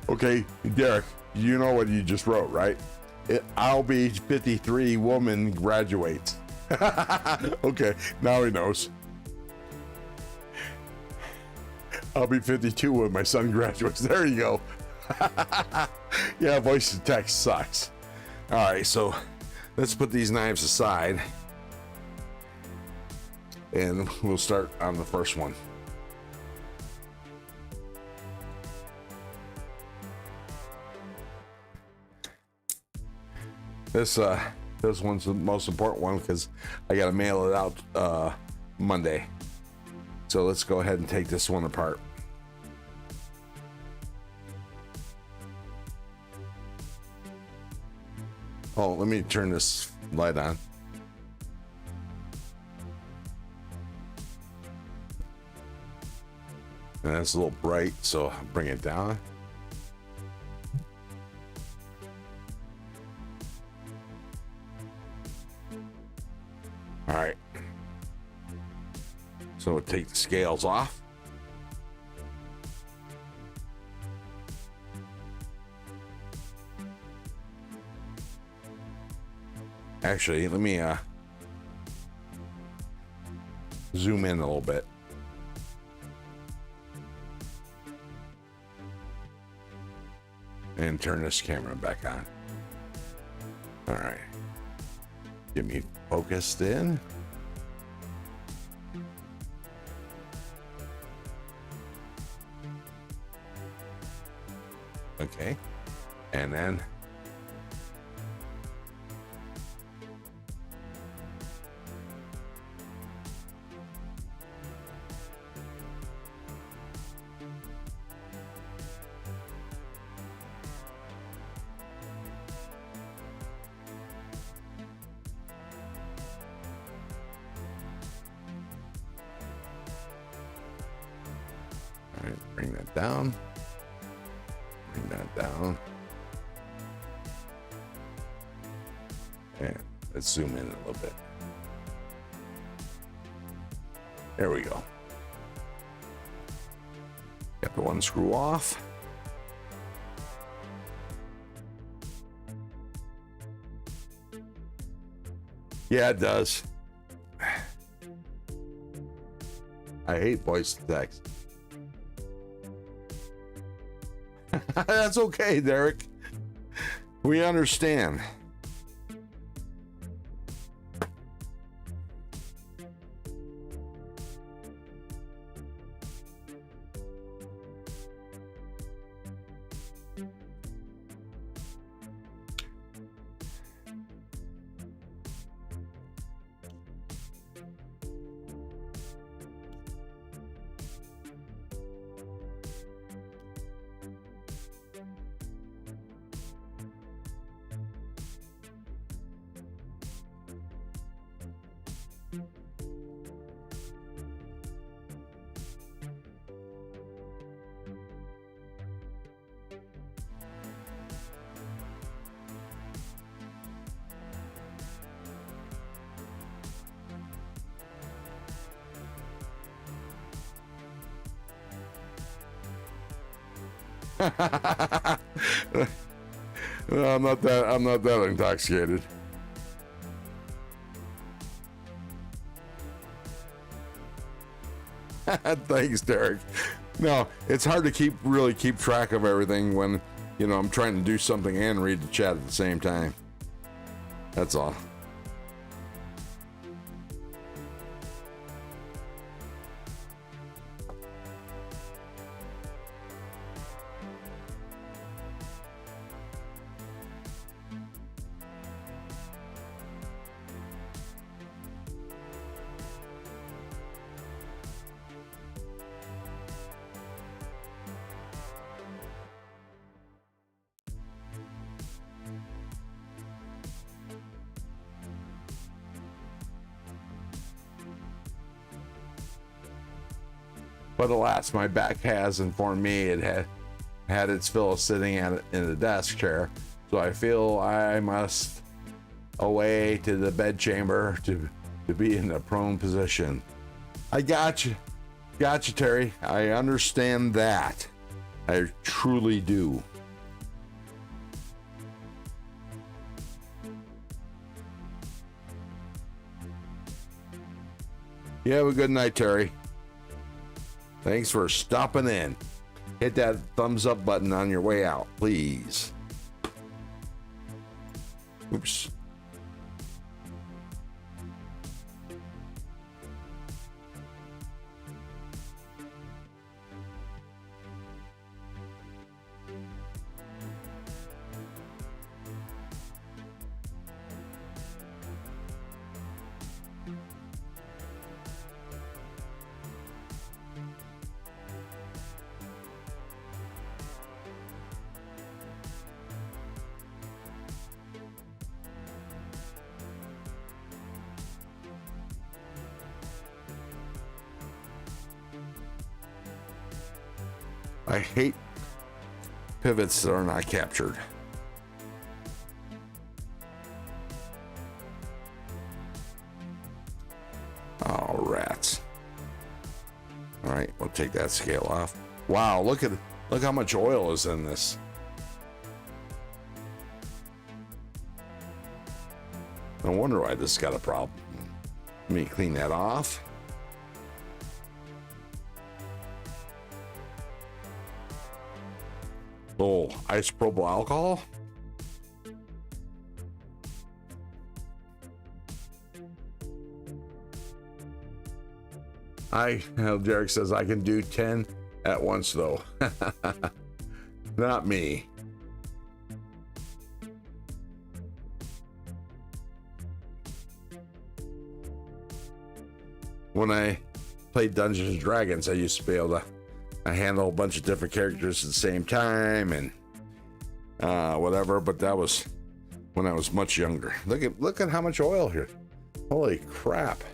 Okay, Derek, you know what you just wrote, right? I'll be 53 woman graduates. Okay, now he knows. I'll be 52 when my son graduates. There you go. Yeah, voice to text sucks. All right, so let's put these knives aside. And we'll start on the first one. This one's the most important one because I got to mail it out Monday. So let's go ahead and take this one apart. Oh, let me turn this light on. And it's a little bright, so I'll bring it down. All right. So we'll take the scales off. Actually, let me zoom in a little bit. And turn this camera back on. All right. Get me focused in. Okay. And then bring that down. Bring that down. And let's zoom in a little bit. There we go. Got the one screw off. Yeah, it does. I hate voice to text. That's okay, Derek. We understand. No, I'm not that intoxicated. Thanks, Derek. No, it's hard to really keep track of everything when, I'm trying to do something and read the chat at the same time. That's all. But alas, my back has informed me it had its fill sitting in a desk chair. So I feel I must away to the bed chamber to be in a prone position. I got you, Terry. I understand that. I truly do. You have a good night, Terry. Thanks for stopping in. Hit that thumbs up button on your way out, please. Oops. I hate pivots that are not captured. Oh, rats. All right, we'll take that scale off. Wow, look how much oil is in this. No wonder why this got a problem. Let me clean that off. Oh, isopropyl alcohol. Derek says I can do 10 at once though. Not me. When I played Dungeons and Dragons, I used to be able to handle a bunch of different characters at the same time and whatever, but that was when I was much younger. Look at how much oil here. Holy crap.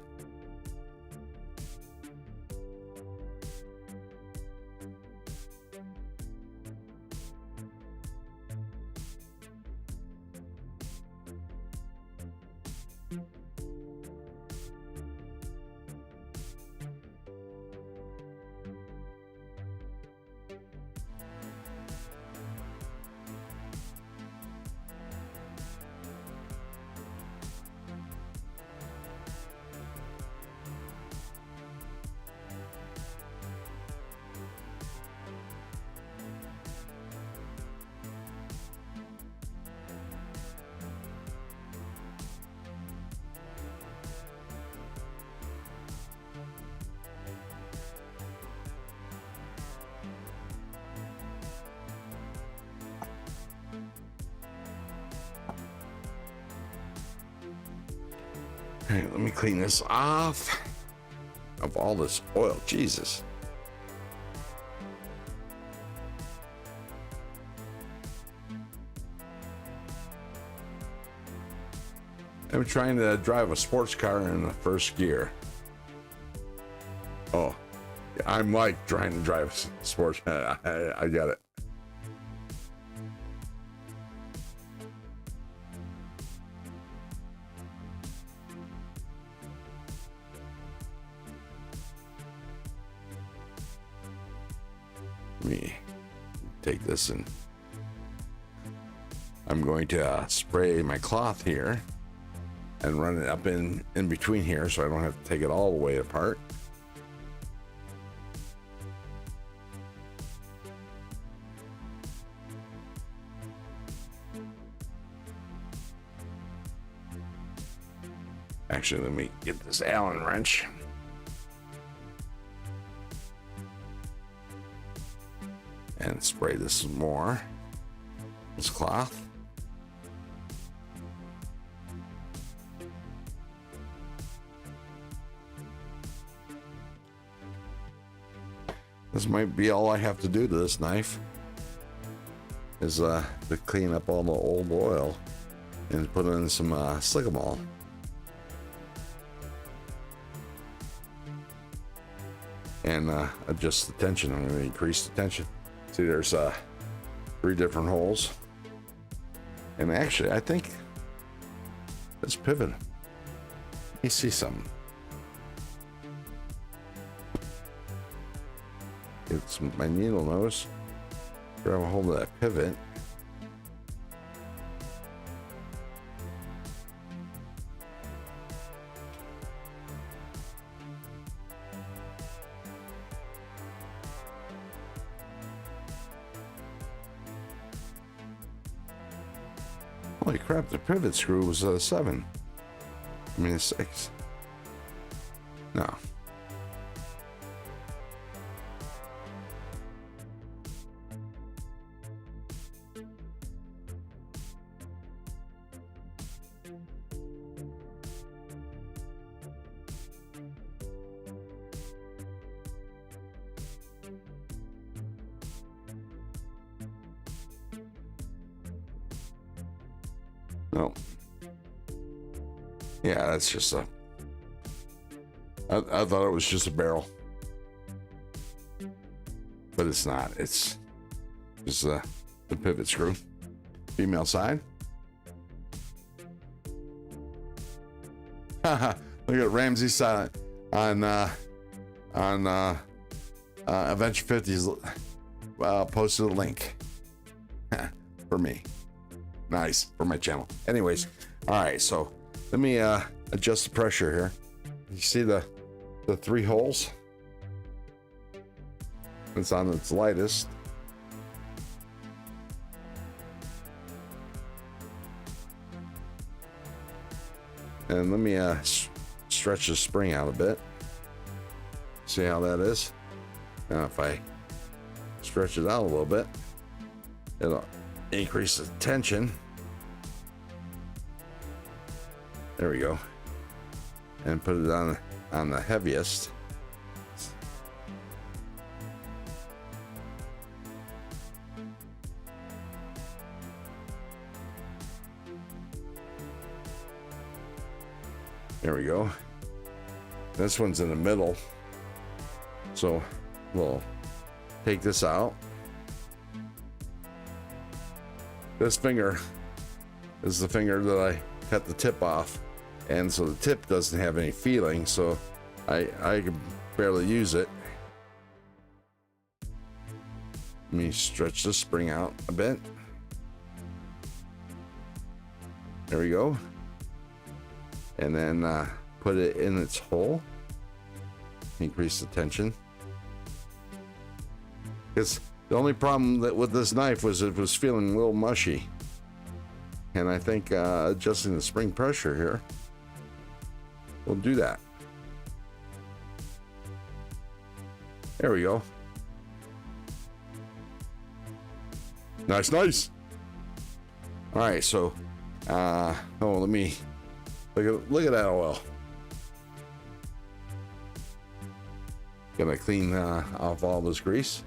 All right, let me clean this off of all this oil. Jesus. I'm trying to drive a sports car in the first gear. Oh, I'm like trying to drive a sports. I get it. Let me take this and I'm going to spray my cloth here and run it up in between here so I don't have to take it all the way apart. Actually, let me get this Allen wrench. And spray this some more. This cloth. This might be all I have to do to this knife. Is to clean up all the old oil and put in some Slickamol. and adjust the tension. I'm going to increase the tension. See, there's 3 different holes. And actually, I think this pivot, let me see something. Get my needle nose, grab a hold of that pivot. Holy crap, the pivot screw was a 7. I mean, a 6. No. No. Yeah, that's just a... I thought it was just a barrel. But it's not. It's just the pivot screw. Female side. Look at Ramsey side on Adventure 50's posted a link for me. Nice, for my channel. Anyways, all right, so let me adjust the pressure here. You see the 3 holes? It's on its lightest. And let me stretch the spring out a bit. See how that is? Now if I stretch it out a little bit, it'll increase the tension. There we go. And put it on the heaviest. There we go. This one's in the middle. So we'll take this out. This finger is the finger that I cut the tip off, and so the tip doesn't have any feeling, so I can barely use it. Let me stretch the spring out a bit. There we go. And then put it in its hole. Increase the tension. Because the only problem with this knife was it was feeling a little mushy. And I think adjusting the spring pressure here will do that. There we go. Nice, nice. All right, so let me look at that oil. Gonna clean off all this grease.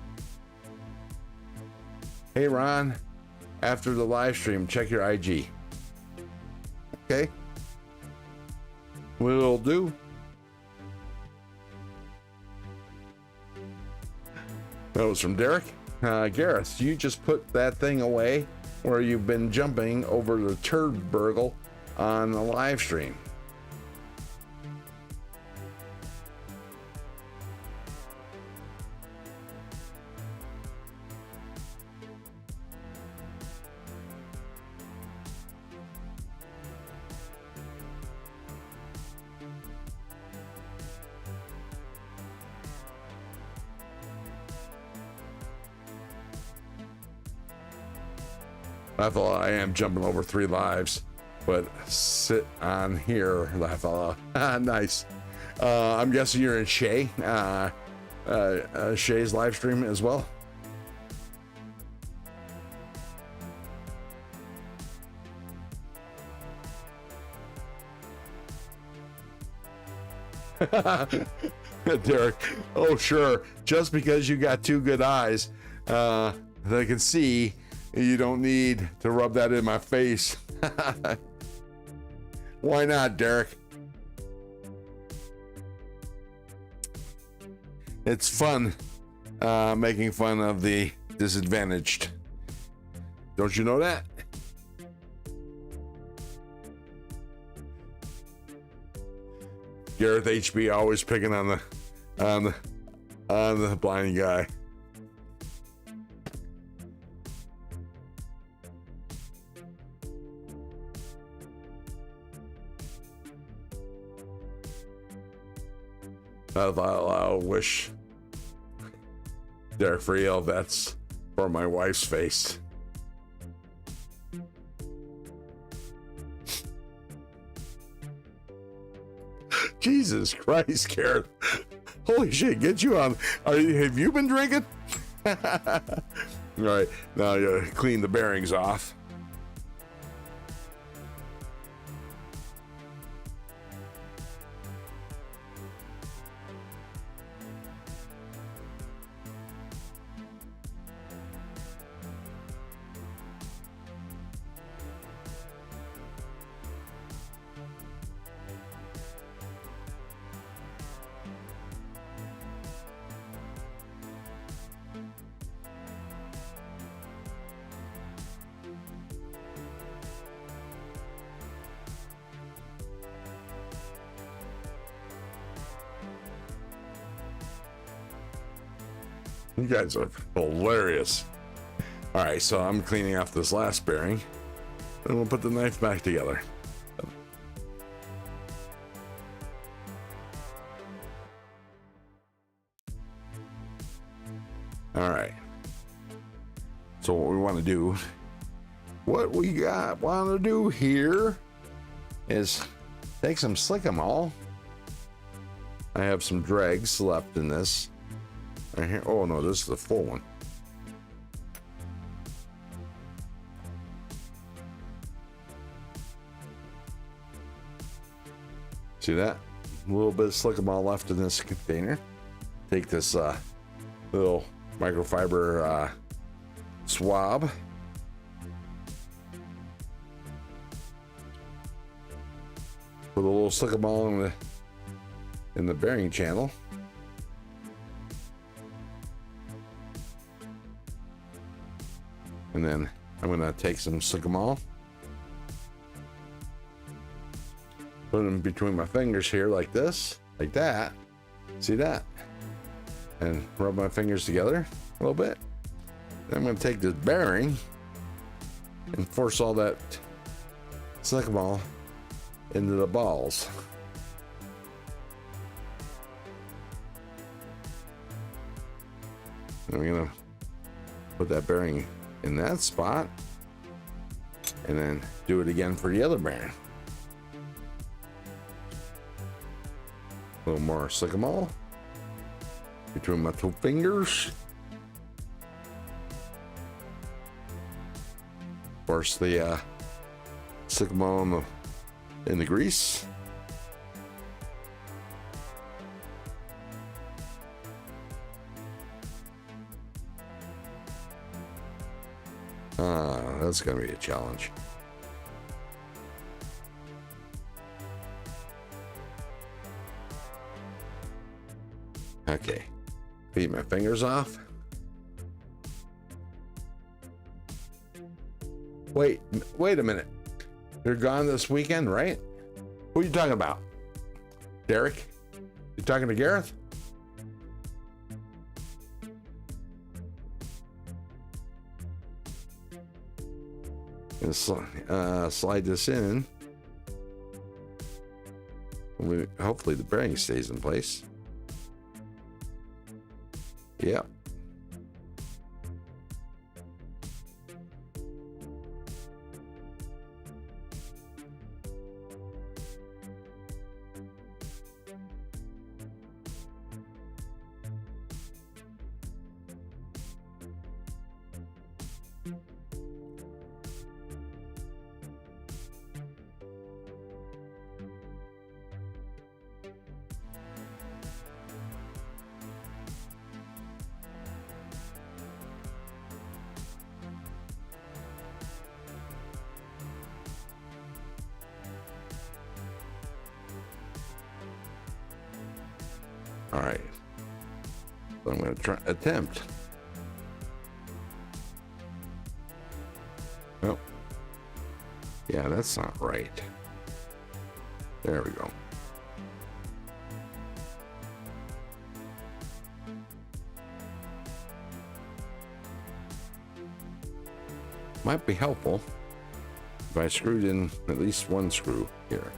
Hey Ron, after the live stream, check your IG. Okay. Will do. That was from Derek. Gareth, you just put that thing away where you've been jumping over the turd burgle on the live stream. I am jumping over 3 lives, but sit on here, Lafella. Nice. I'm guessing you're in Shay's live stream as well. Derek, oh sure, just because you got 2 good eyes that can see, you don't need to rub that in my face. Why not, Derek? It's fun making fun of the disadvantaged. Don't you know that? Gareth HB always picking on the blind guy. I'll wish Derek for real, that's for my wife's face. Jesus Christ, Gareth. Holy shit, get you on. Have you been drinking? All right, now you clean the bearings off. You guys are hilarious. All right, so I'm cleaning off this last bearing, and we'll put the knife back together. All right. So what we want to do here is take some Slick'em-all. I have some dregs left in this. Right here. Oh no, this is the full one. See that? A little bit of Slick'em-all left in this container. Take this little microfiber swab. Put a little Slick'em-all in the bearing channel. And then I'm going to take some Slick'em-all, put them between my fingers here like this, like that. See that? And rub my fingers together a little bit. Then I'm going to take this bearing and force all that Slick'em-all into the balls. And I'm going to put that bearing in that spot and then do it again for the other bearing. A little more Slick'em-all between my two fingers. Force the Slick'em-all in the grease. That's gonna be a challenge. Okay, feed my fingers off. Wait a minute. You're gone this weekend, right? Who are you talking about? Derek? You talking to Gareth? And slide this in. Hopefully the bearing stays in place. Yep. All right. So I'm going to attempt. Oh, yeah, that's not right. There we go. Might be helpful if I screwed in at least one screw here.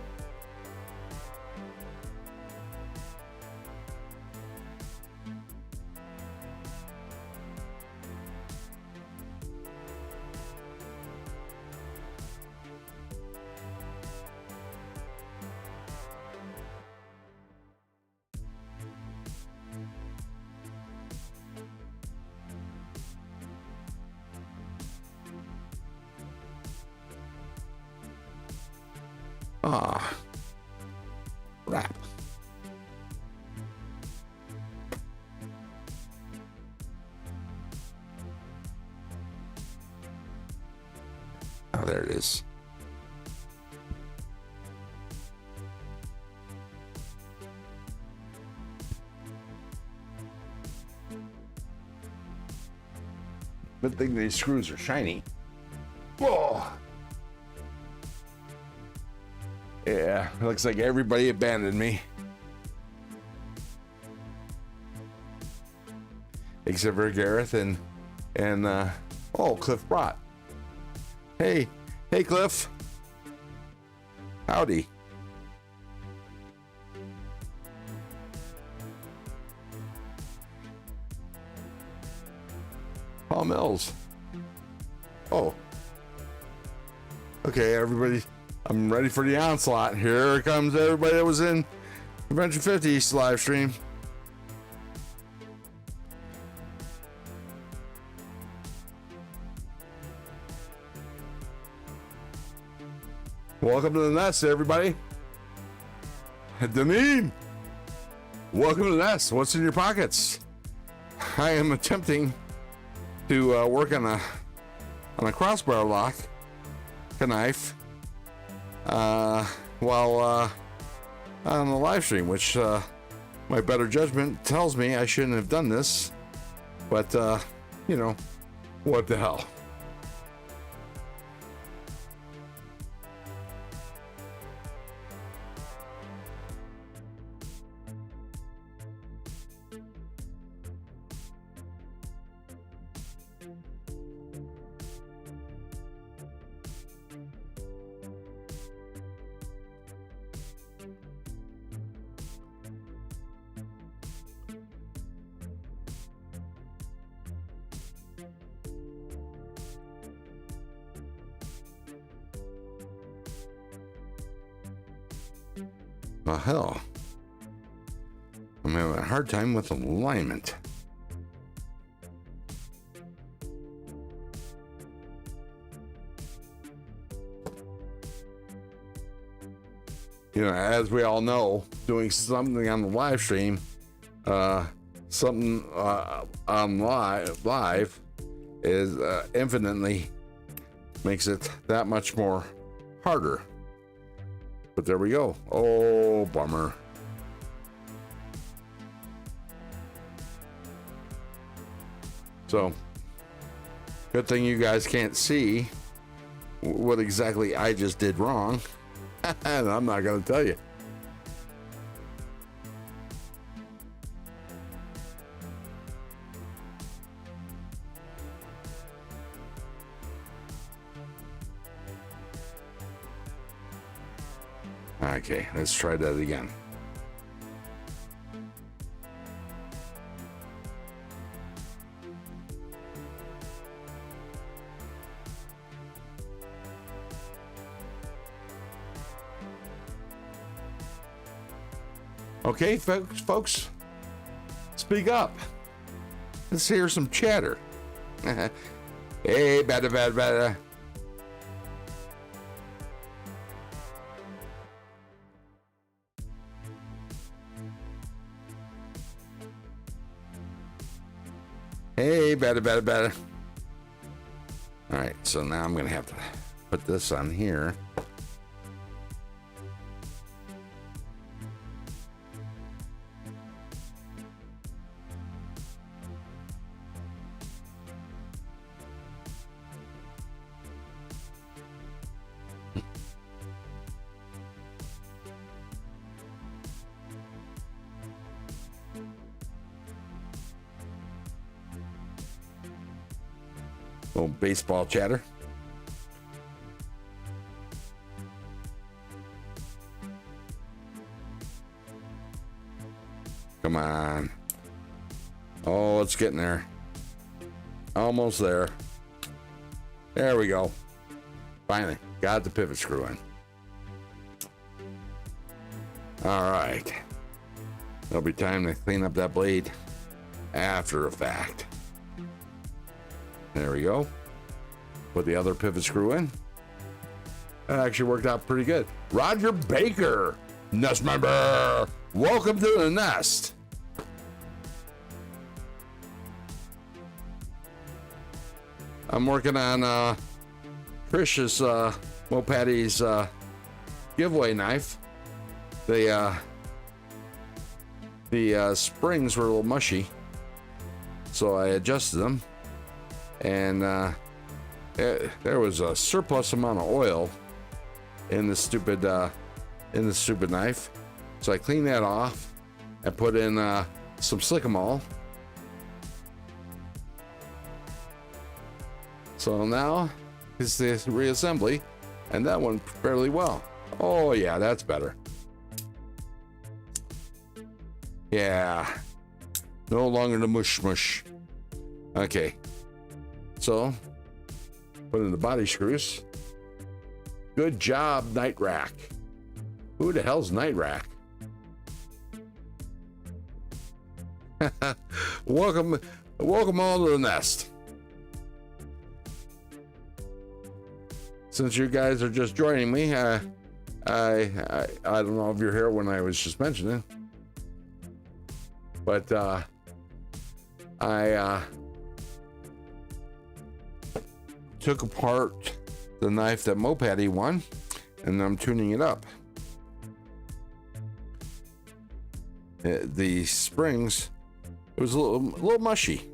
Ah, crap. Oh, there it is. Good thing these screws are shiny. Whoa. Yeah, looks like everybody abandoned me. Except for Gareth and oh, Cliff Brott. Hey Cliff. Howdy. Paul Mills. Oh. Okay, everybody. I'm ready for the onslaught. Here comes everybody that was in Convention 50's live stream. Welcome to the nest, everybody. Deneen, welcome to the nest. What's in your pockets? I am attempting to work on a crossbar lock, a knife. While on the live stream, which my better judgment tells me I shouldn't have done this, but you know, what the hell. The hell? I'm having a hard time with alignment. You know, as we all know, doing something on the live stream, something on live is infinitely makes it that much more harder. But there we go. Oh, bummer. So, good thing you guys can't see what exactly I just did wrong. And I'm not going to tell you. Okay, let's try that again. Okay, folks, speak up. Let's hear some chatter. Hey, bada. Hey, bada. All right, so now I'm gonna have to put this on here. Little baseball chatter. Come on. Oh, it's getting there. Almost there. There we go. Finally, got the pivot screw in. All right. There'll be time to clean up that blade after the fact. There we go. Put the other pivot screw in. That actually worked out pretty good. Roger Baker, nest member. Welcome to the nest. I'm working on Trish's Mopatty's giveaway knife. The springs were a little mushy, so I adjusted them, and there was a surplus amount of oil in the stupid knife, so I cleaned that off and put in some Slickamol. So now it's the reassembly, and that went fairly well. Oh yeah, that's better. Yeah, no longer the mush mush. Okay, so put in the body screws. Good job, Night Rack. Who the hell's Night Rack? welcome all to the nest. Since you guys are just joining me, I don't know if you're here when I was just mentioning, but I took apart the knife that Mopatty won, and I'm tuning it up. The springs, it was a little mushy.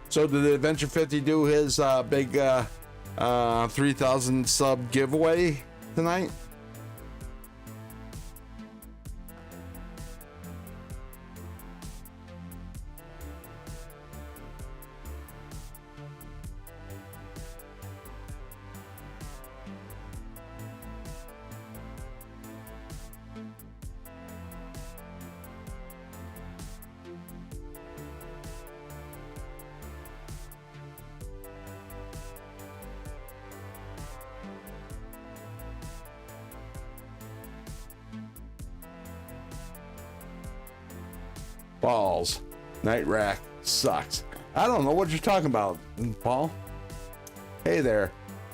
So did Adventure 50 do his big 3,000 sub giveaway tonight? Balls. Night Rack sucks. I don't know what you're talking about, Paul. Hey there.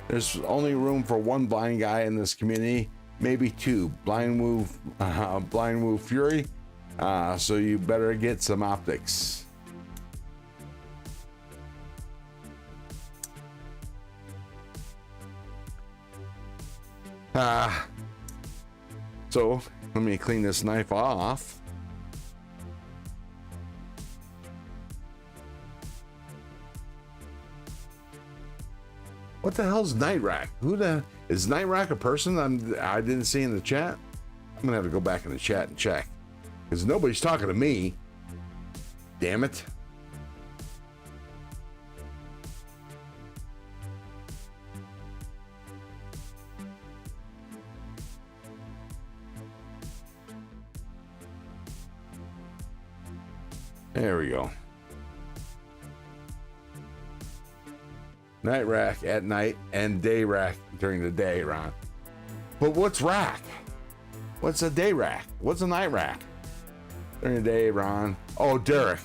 There's only room for one blind guy in this community, maybe two. Blind Move Fury. So you better get some optics. So let me clean this knife off. What the hell's Night Rack? Who the is Night Rack a person I didn't see in the chat? I'm gonna have to go back in the chat and check, because nobody's talking to me. Damn it. There we go. Night Rack at night and day rack during the day, Ron. But what's rack? What's a day rack? What's a night rack? During the day, Ron. Oh, Derek.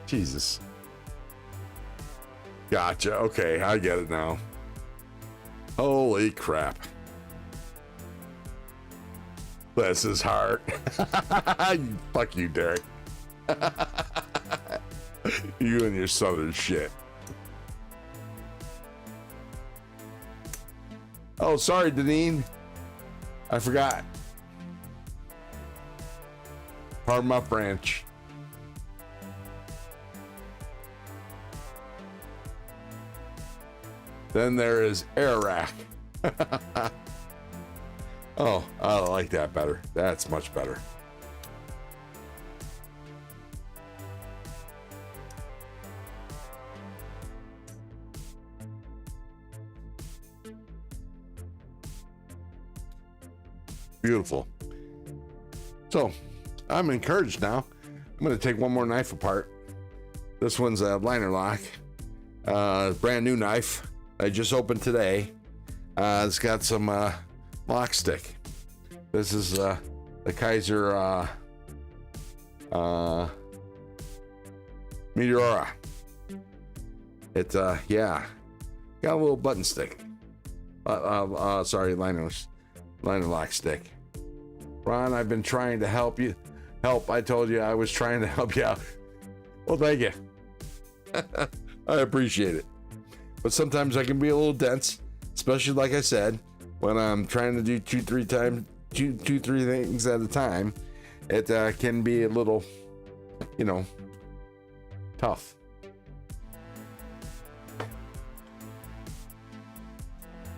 Jesus. Gotcha. Okay, I get it now. Holy crap. Bless his heart. Fuck you, Derek. You and your southern shit. Oh, sorry, Deneen. I forgot. Pardon my French. Then there is air rack. Oh, I like that better. That's much better. Beautiful. So I'm encouraged now. I'm going to take one more knife apart. This one's a liner lock, brand new knife I just opened today. It's got some lock stick. This is the Kaiser Meteora. It yeah, got a little button stick. Sorry, liner lock stick. Ron, I've been trying to help you. I told you I was trying to help you out. Well, thank you. I appreciate it. But sometimes I can be a little dense, especially like I said, when I'm trying to do two, three things at a time. It can be a little, tough.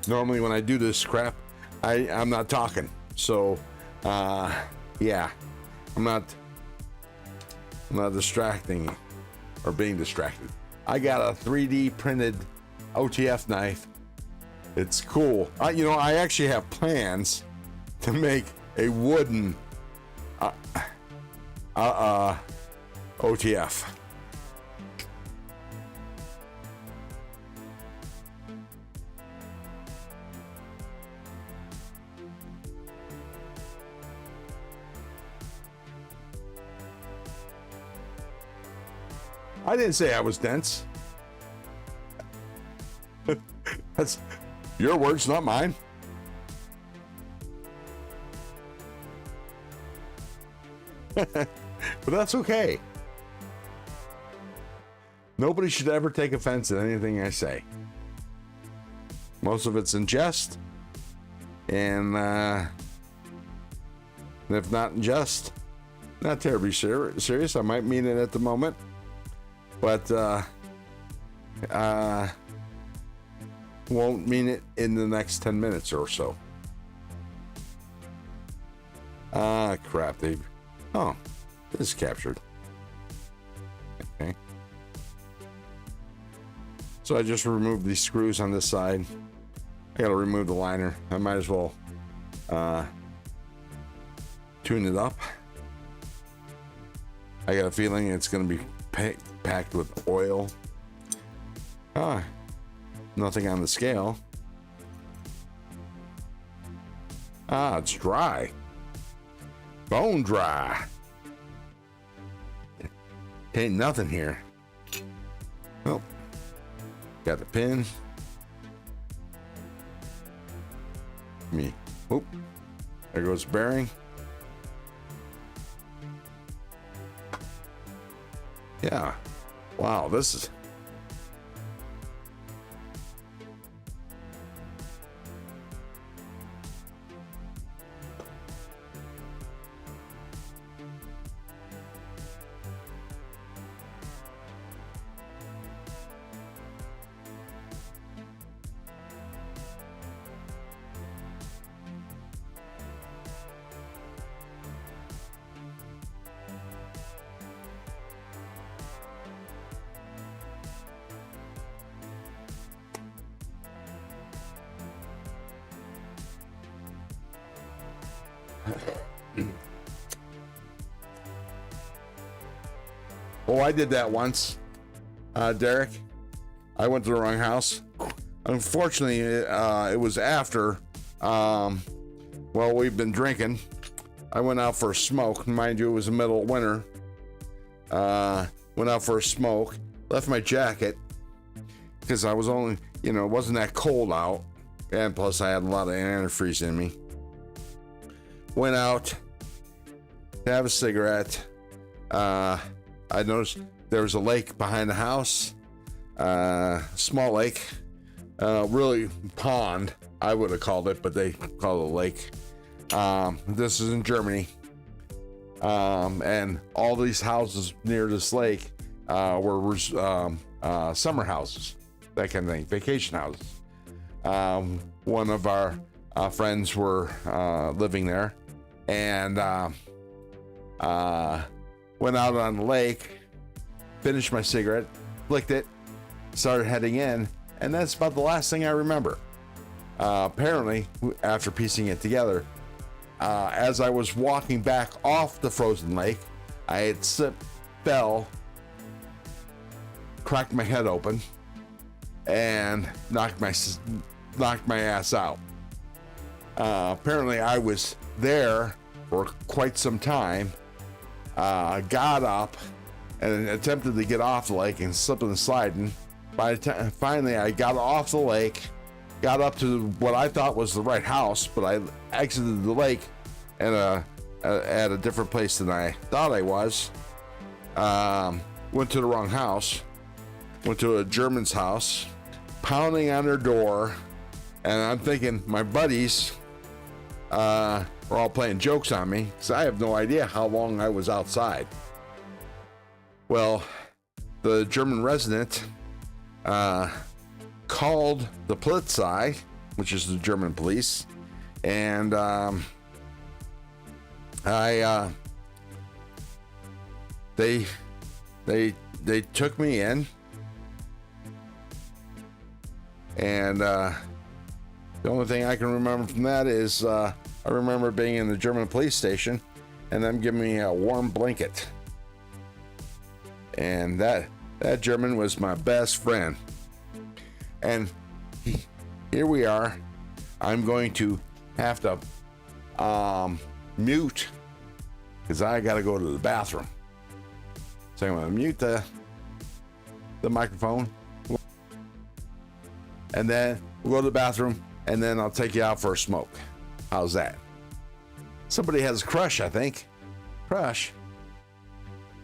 Normally when I do this crap, I'm not talking. So, yeah, I'm not distracting or being distracted. I got a 3D printed OTF knife. It's cool. I actually have plans to make a wooden OTF. I didn't say I was dense. That's your words, not mine. But that's okay. Nobody should ever take offense at anything I say. Most of it's in jest. And if not in jest, not terribly serious. I might mean it at the moment. But won't mean it in the next 10 minutes or so. Crap, oh, this is captured. Okay. So I just removed these screws on this side. I gotta remove the liner. I might as well tune it up. I got a feeling it's gonna be packed with oil. Nothing on the scale. It's dry. Bone dry. Ain't nothing here. Oh, got the pin. Oop, there goes the bearing. Yeah. Wow, this is... Oh, I did that once, Derek. I went to the wrong house. Unfortunately, it was after, we've been drinking. I went out for a smoke. Mind you, it was the middle of winter. Went out for a smoke. Left my jacket because I was only, it wasn't that cold out. And plus, I had a lot of antifreeze in me. Went out to have a cigarette. I noticed there was a lake behind the house, small lake, really pond, I would have called it, but they call it a lake. This is in Germany. And all these houses near this lake were summer houses, that kind of thing, vacation houses. one of our friends were living there, and went out on the lake, finished my cigarette, flicked it, started heading in, and that's about the last thing I remember. Apparently, after piecing it together, as I was walking back off the frozen lake, I had slipped, fell, cracked my head open, and knocked my ass out. Apparently, I was there for quite some time. Got up and attempted to get off the lake and slipping and sliding. By the time finally I got off the lake, got up to what I thought was the right house, but I exited the lake at a different place than I thought I was. Went to the wrong house. Went to a German's house, pounding on their door, and I'm thinking my buddies were all playing jokes on me because I have no idea how long I was outside. Well, the German resident called the Polizei, which is the German police, and they took me in, and the only thing I can remember from that is I remember being in the German police station and them giving me a warm blanket, and that German was my best friend. And here we are. I'm going to have to mute because I got to go to the bathroom. So I'm going to mute the microphone, and then we'll go to the bathroom, and then I'll take you out for a smoke. How's that? Somebody has a crush, I think. Crush.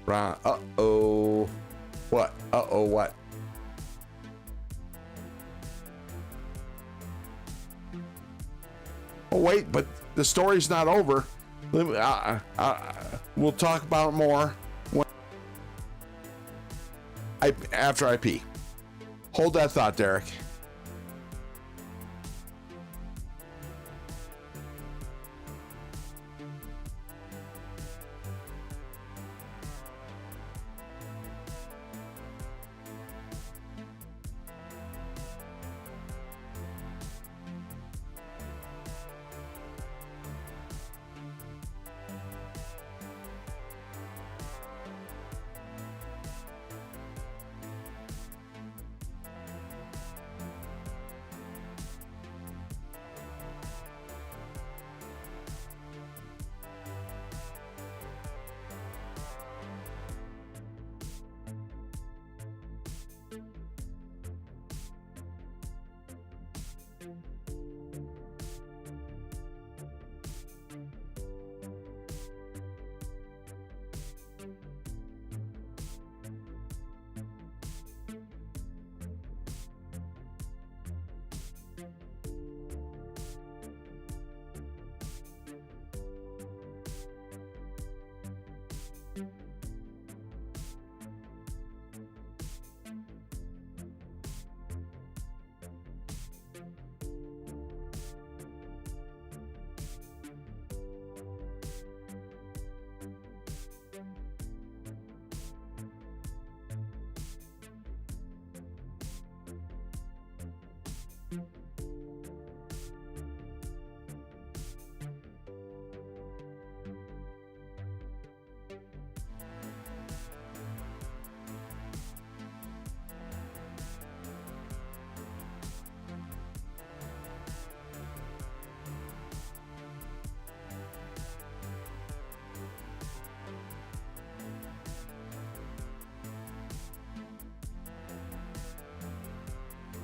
Ron. Uh-oh. What? Uh-oh, what? Oh, wait, but the story's not over. We'll talk about it more after I pee. Hold that thought, Derek.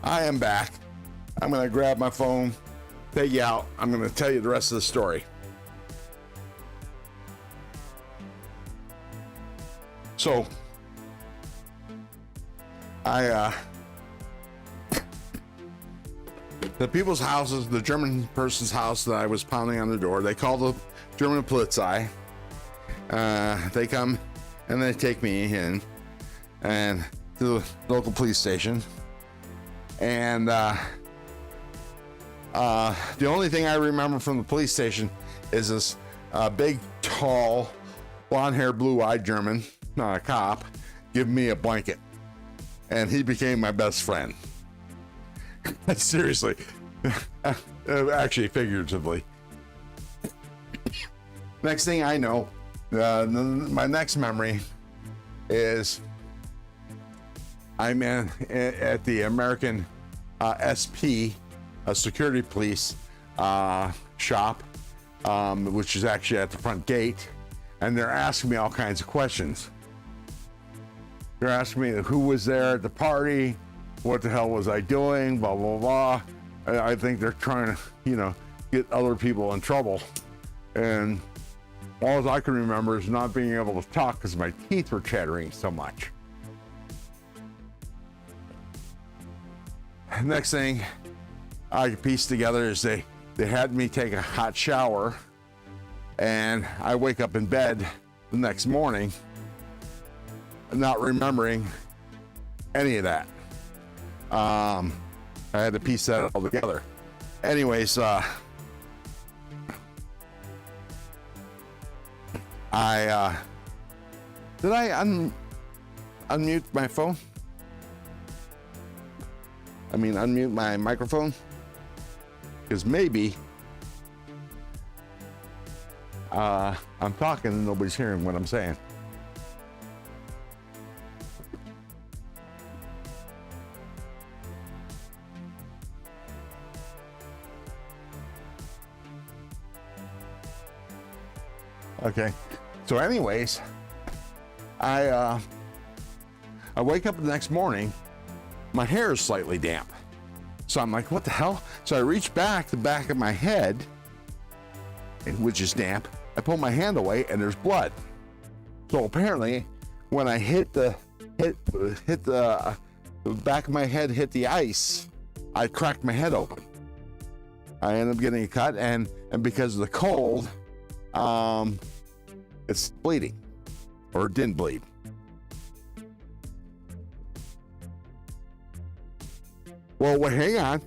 I am back. I'm going to grab my phone, take you out. I'm going to tell you the rest of the story. So, the people's houses, the German person's house that I was pounding on the door, they call the German Polizei. They come and they take me in and to the local police station. And The only thing I remember from the police station is this big, tall, blonde-haired, blue-eyed German, not a cop, give me a blanket. And he became my best friend. Seriously. Actually, figuratively. Next thing I know, my next memory is I'm at the American SP, a security police shop, which is actually at the front gate, and they're asking me all kinds of questions. They're asking me who was there at the party, what the hell was I doing, blah, blah, blah. I think they're trying to, get other people in trouble. And all I can remember is not being able to talk because my teeth were chattering so much. Next thing I pieced together is they had me take a hot shower, and I wake up in bed the next morning not remembering any of that. I had to piece that all together. Anyways, I did I unmute my phone? I mean, unmute my microphone? Because maybe I'm talking and nobody's hearing what I'm saying. Okay, so anyways, I wake up the next morning, my hair is slightly damp. So I'm like, what the hell? So I reach back the back of my head, which is damp. I pull my hand away and there's blood. So apparently when I hit the back of my head hit the ice, I cracked my head open. I ended up getting a cut, and because of the cold, it's bleeding, or it didn't bleed. Well, wait, hang on.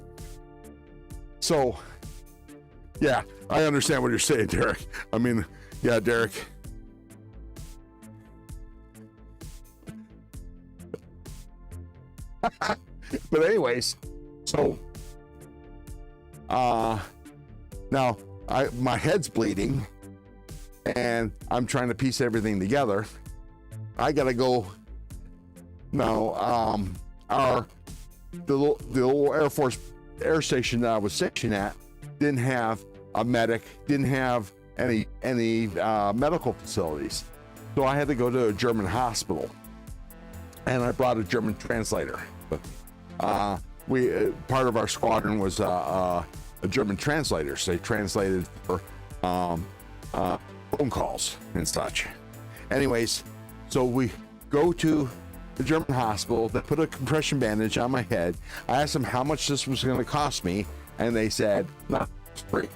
So, yeah, I understand what you're saying, Derek. I mean, yeah, Derek. But anyways, so, now my head's bleeding, and I'm trying to piece everything together. I gotta go now. The little Air Force air station that I was stationed at didn't have a medic, didn't have any medical facilities, so I had to go to a German hospital, and I brought a German translator. Part of our squadron was a German translator, so they translated for phone calls and such. Anyways, so we go to the German hospital. They put a compression bandage on my head. I asked them how much this was going to cost me, and they said, no, it's free.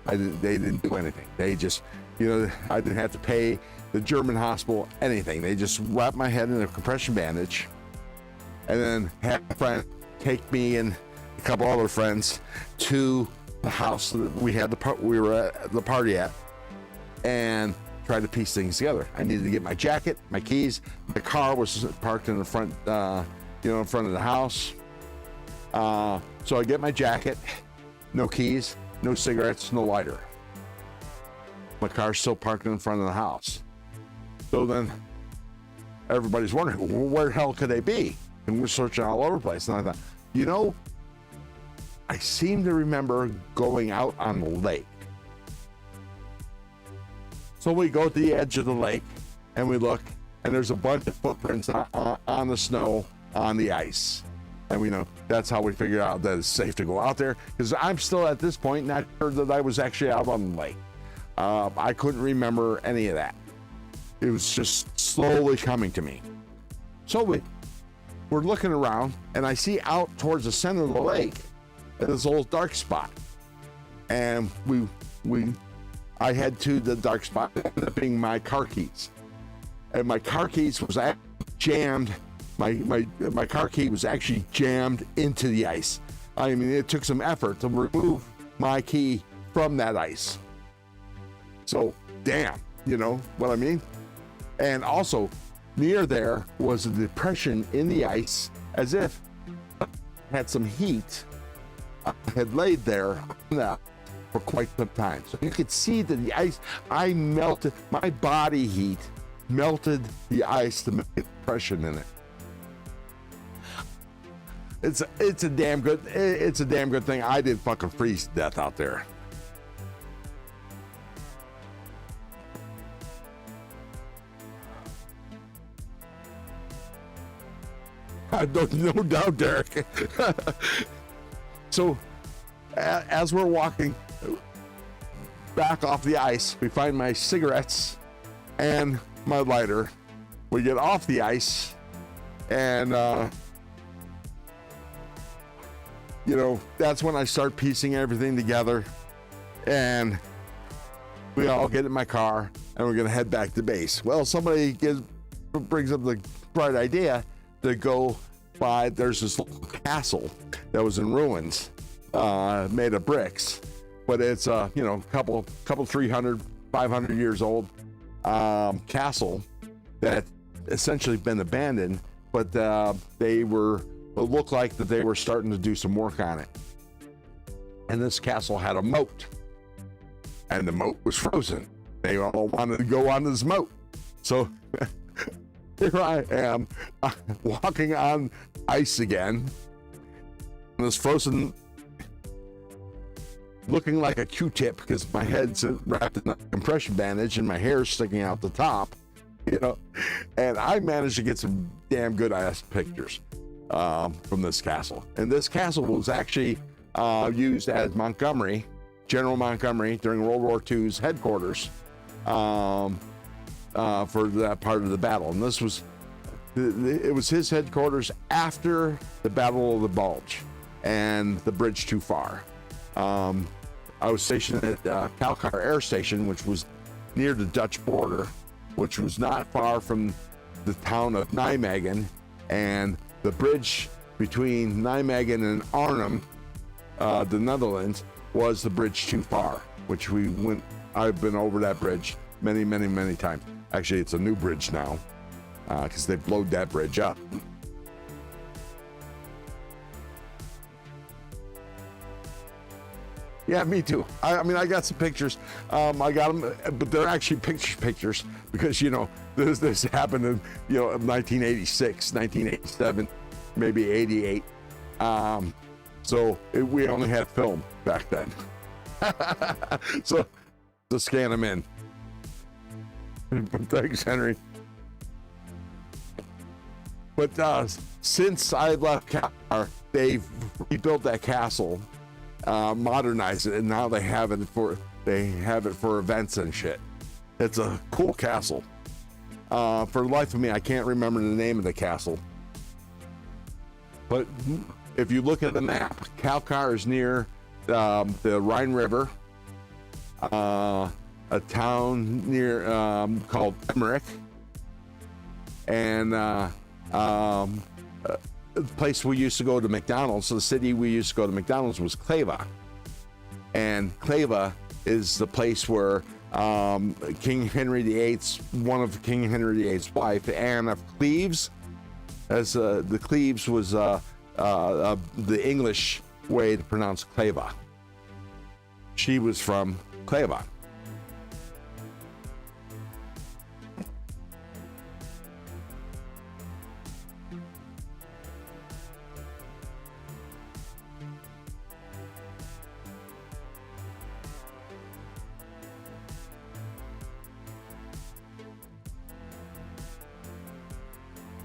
They didn't do anything. They just, I didn't have to pay the German hospital anything. They just wrapped my head in a compression bandage, and then had a friend take me and a couple other friends to the house that we were at the party at, and tried to piece things together. I needed to get my jacket, my keys. The car was parked in the front, in front of the house. So I get my jacket, no keys, no cigarettes, no lighter. My car's still parked in front of the house. So then everybody's wondering, well, where the hell could they be? And we're searching all over the place. And I thought, I seem to remember going out on the lake. So we go to the edge of the lake and we look, and there's a bunch of footprints on the snow, on the ice. And we know that's how we figured out that it's safe to go out there, because I'm still at this point not sure that I was actually out on the lake. I couldn't remember any of that. It was just slowly coming to me. So we're looking around, and I see out towards the center of the lake this old dark spot. And I head to the dark spot, ended up being my car keys. And my car keys was jammed. My car key was actually jammed into the ice. I mean, it took some effort to remove my key from that ice. So, damn, you know what I mean? And also, near there was a depression in the ice, as if it had some heat had laid there for quite some time. So you could see that the ice, I melted, my body heat melted the ice to make a depression in it. It's a damn good thing I didn't fucking freeze to death out there. No doubt, Derek. So, as we're walking back off the ice, we find my cigarettes and my lighter. We get off the ice, and you know, that's when I start piecing everything together, and we all get in my car, and we're gonna head back to base. Well, somebody brings up the bright idea to go by, there's this little castle that was in ruins, made of bricks, but it's you know, couple 300, 500 years old castle that essentially been abandoned, but it looked like that they were starting to do some work on it. And this castle had a moat, and the moat was frozen. They all wanted to go on this moat. So here I am walking on ice again, this frozen, looking like a Q-tip because my head's wrapped in a compression bandage and my hair's sticking out the top, you know. And I managed to get some damn good ass pictures from this castle. And this castle was actually used as General Montgomery during World War II's headquarters for that part of the battle. And it was his headquarters after the Battle of the Bulge and the bridge too far. I was stationed at Kalkar Air Station, which was near the Dutch border, which was not far from the town of Nijmegen, and the bridge between Nijmegen and Arnhem, the Netherlands, was the bridge too far, which I've been over that bridge many, many, many times. Actually, it's a new bridge now, because they blowed that bridge up. Yeah, me too. I mean, I got some pictures. I got them, but they're actually pictures because, you know, this happened in, you know, 1986, 1987, maybe 88. So we only had film back then. So to scan them in. Thanks, Henry. But since I left Kalkar, they've rebuilt that castle, modernized it, and now they have it for events and shit. It's a cool castle. For the life of me, I can't remember the name of the castle. But if you look at the map, Kalkar is near the Rhine River, a town near called Emmerich, and the place we used to go to McDonald's. So the city we used to go to McDonald's was Kleve, and Kleve is the place where King Henry VIII's, one of King Henry VIII's wife, Anne of Cleves, as the Cleves was the English way to pronounce Kleve. She was from Kleve.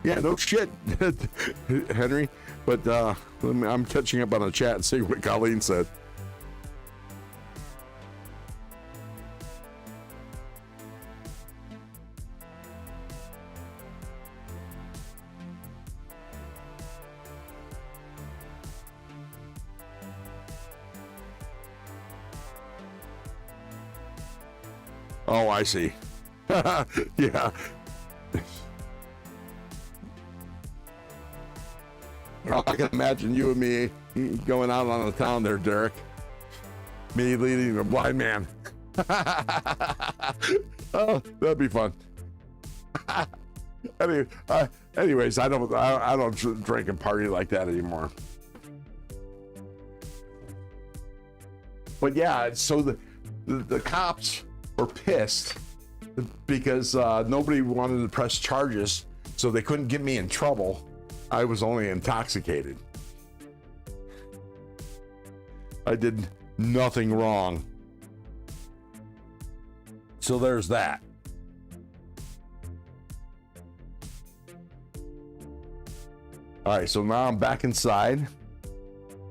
Yeah, no shit, Henry. But I'm catching up on the chat and seeing what Colleen said. Oh, I see. Yeah. I can imagine you and me going out on the town there, Derek. Me leading the blind man. Oh, that'd be fun. Anyways, I don't drink and party like that anymore. But yeah, so the cops were pissed because nobody wanted to press charges, so they couldn't get me in trouble. I was only intoxicated. I did nothing wrong. So there's that. All right, so now I'm back inside.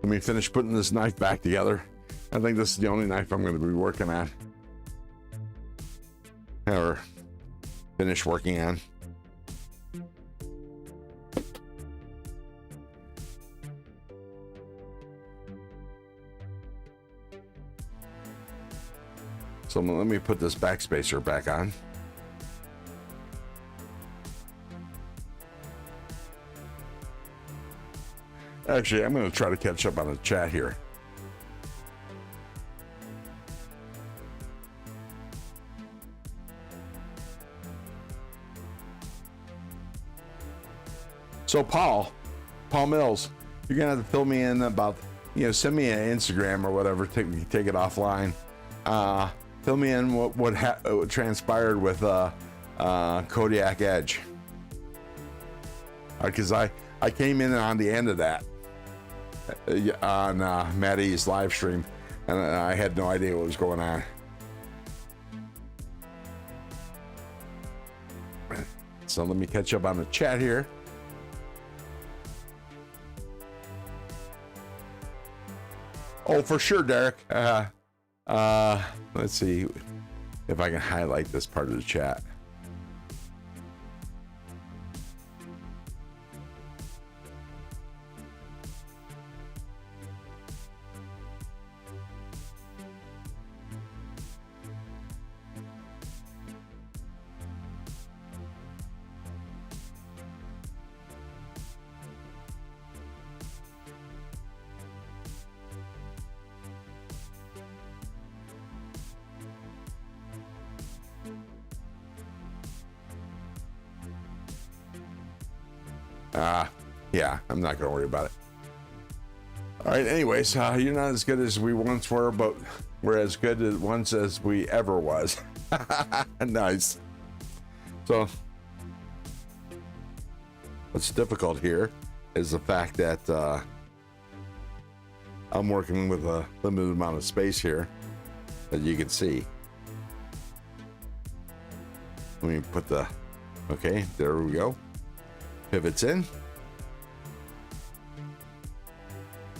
Let me finish putting this knife back together. I think this is the only knife I'm going to be working on. Or finish working on. So let me put this backspacer back on. Actually, I'm going to try to catch up on the chat here. So Paul Mills, you're going to have to fill me in about, send me an Instagram or whatever, take it offline. Fill me in what transpired with Kodiak Edge. Because I came in on the end of that on Maddie's live stream, and I had no idea what was going on. So let me catch up on the chat here. Oh, for sure, Derek. Let's see if I can highlight this part of the chat. Yeah, I'm not gonna worry about it. All right, anyways, you're not as good as we once were, but we're as good as once as we ever was. Nice. So what's difficult here is the fact that I'm working with a limited amount of space here, as you can see. Let me put okay, there we go. Pivots in.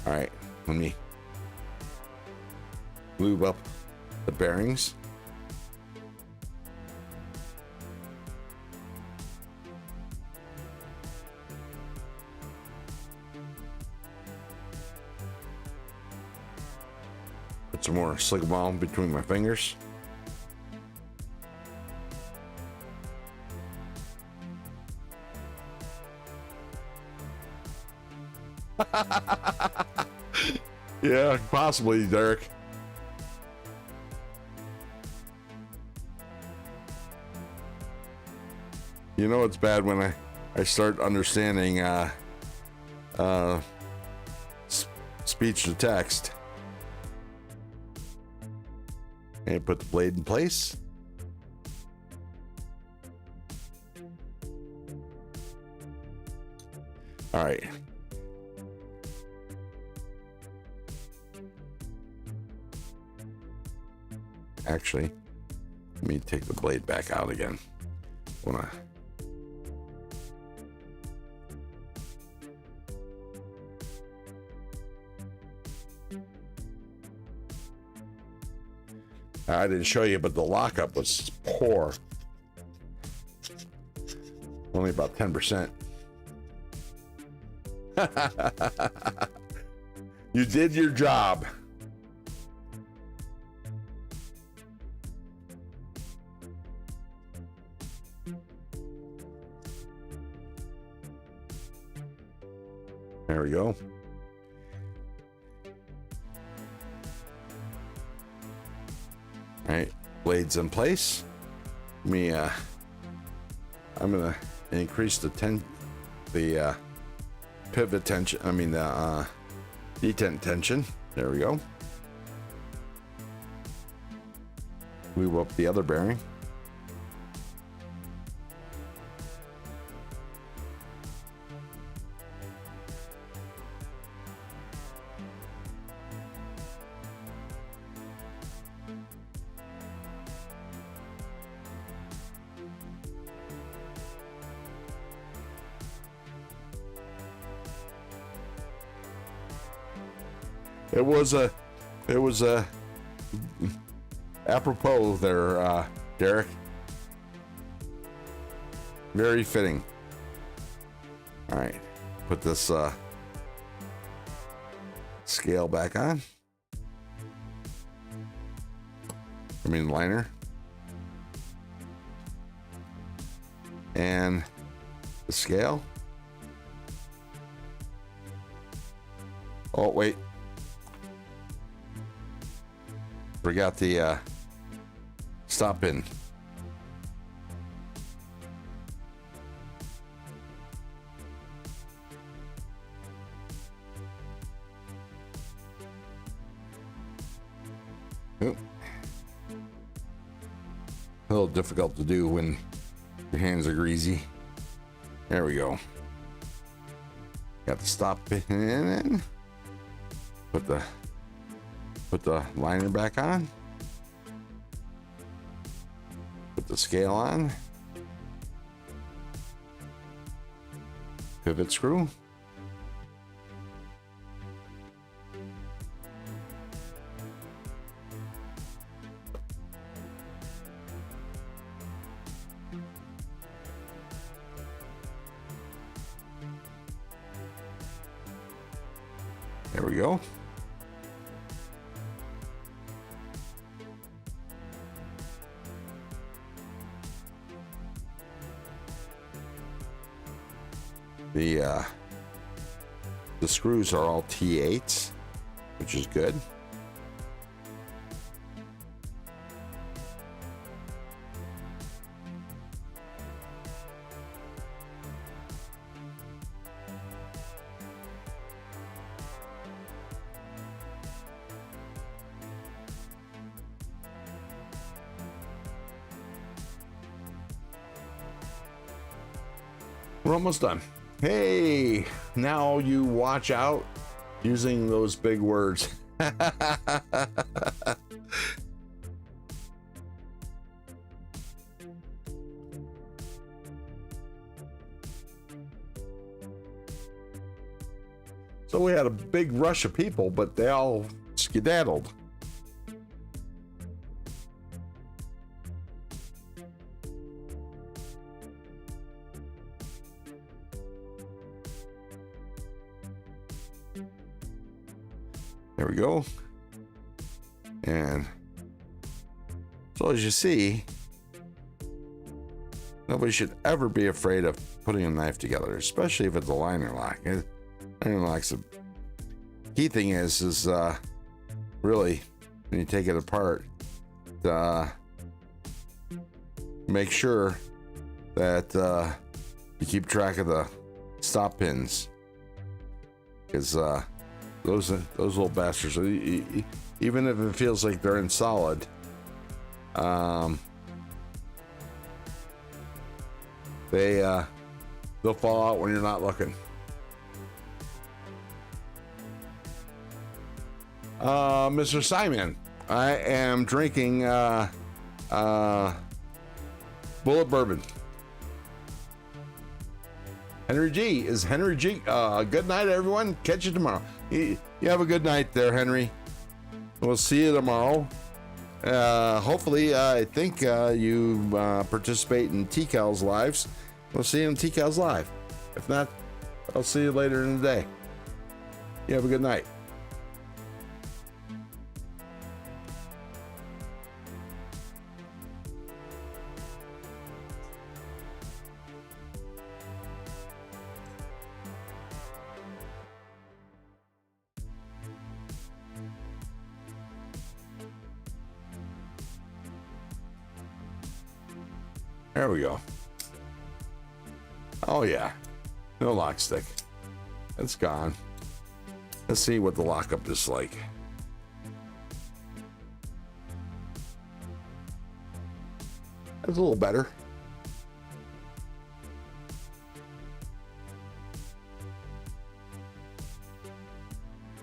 All right, let me lube up the bearings. Put some more slick balm between my fingers. Yeah, possibly, Derek. You know it's bad when I start understanding speech to text. And put the blade in place. All right. Actually, let me take the blade back out again. I didn't show you, but the lockup was poor. Only about 10%. You did your job. There we go. blades in place. I'm gonna increase the pivot tension. I mean the detent tension. There we go. Move up the other bearing. It was a apropos there, Derek. Very fitting. All right, put this scale back on. I mean liner. And the scale. Oh, wait. Forgot the stop pin. Oop. A little difficult to do when your hands are greasy. There we go. Got the stop pin in. Put the liner back on. Put the scale on. Pivot screw. There we go. The screws are all T8s, which is good. We're almost done. Hey, now you watch out using those big words. So we had a big rush of people, but they all skedaddled. There we go. And so as you see, nobody should ever be afraid of putting a knife together, especially if it's a liner lock. Liner lock's a key thing is really when you take it apart, make sure that you keep track of the stop pins, because those little bastards, even if it feels like they're in solid, they'll fall out when you're not looking. Mr. Simon, I am drinking Bullet Bourbon. Henry G is Henry G. Good night, everyone. Catch you tomorrow. You have a good night there, Henry. We'll see you tomorrow. Hopefully, I think you participate in TCAL's lives. We'll see you in TCAL's live. If not, I'll see you later in the day. You have a good night. There we go. Oh yeah, no lock stick. It's gone. Let's see what the lockup is like. It's a little better.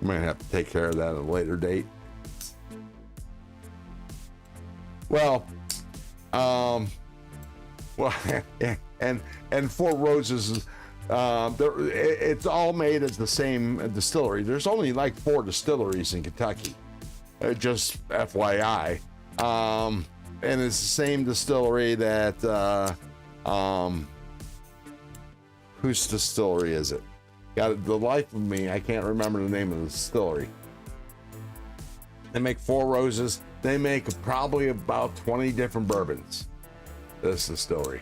Might have to take care of that at a later date. Well, and Four Roses, it's all made at the same distillery. There's only like 4 distilleries in Kentucky, just FYI. And it's the same distillery that, whose distillery is it? Got the life of me, I can't remember the name of the distillery. They make Four Roses. They make probably about 20 different bourbons, this distillery.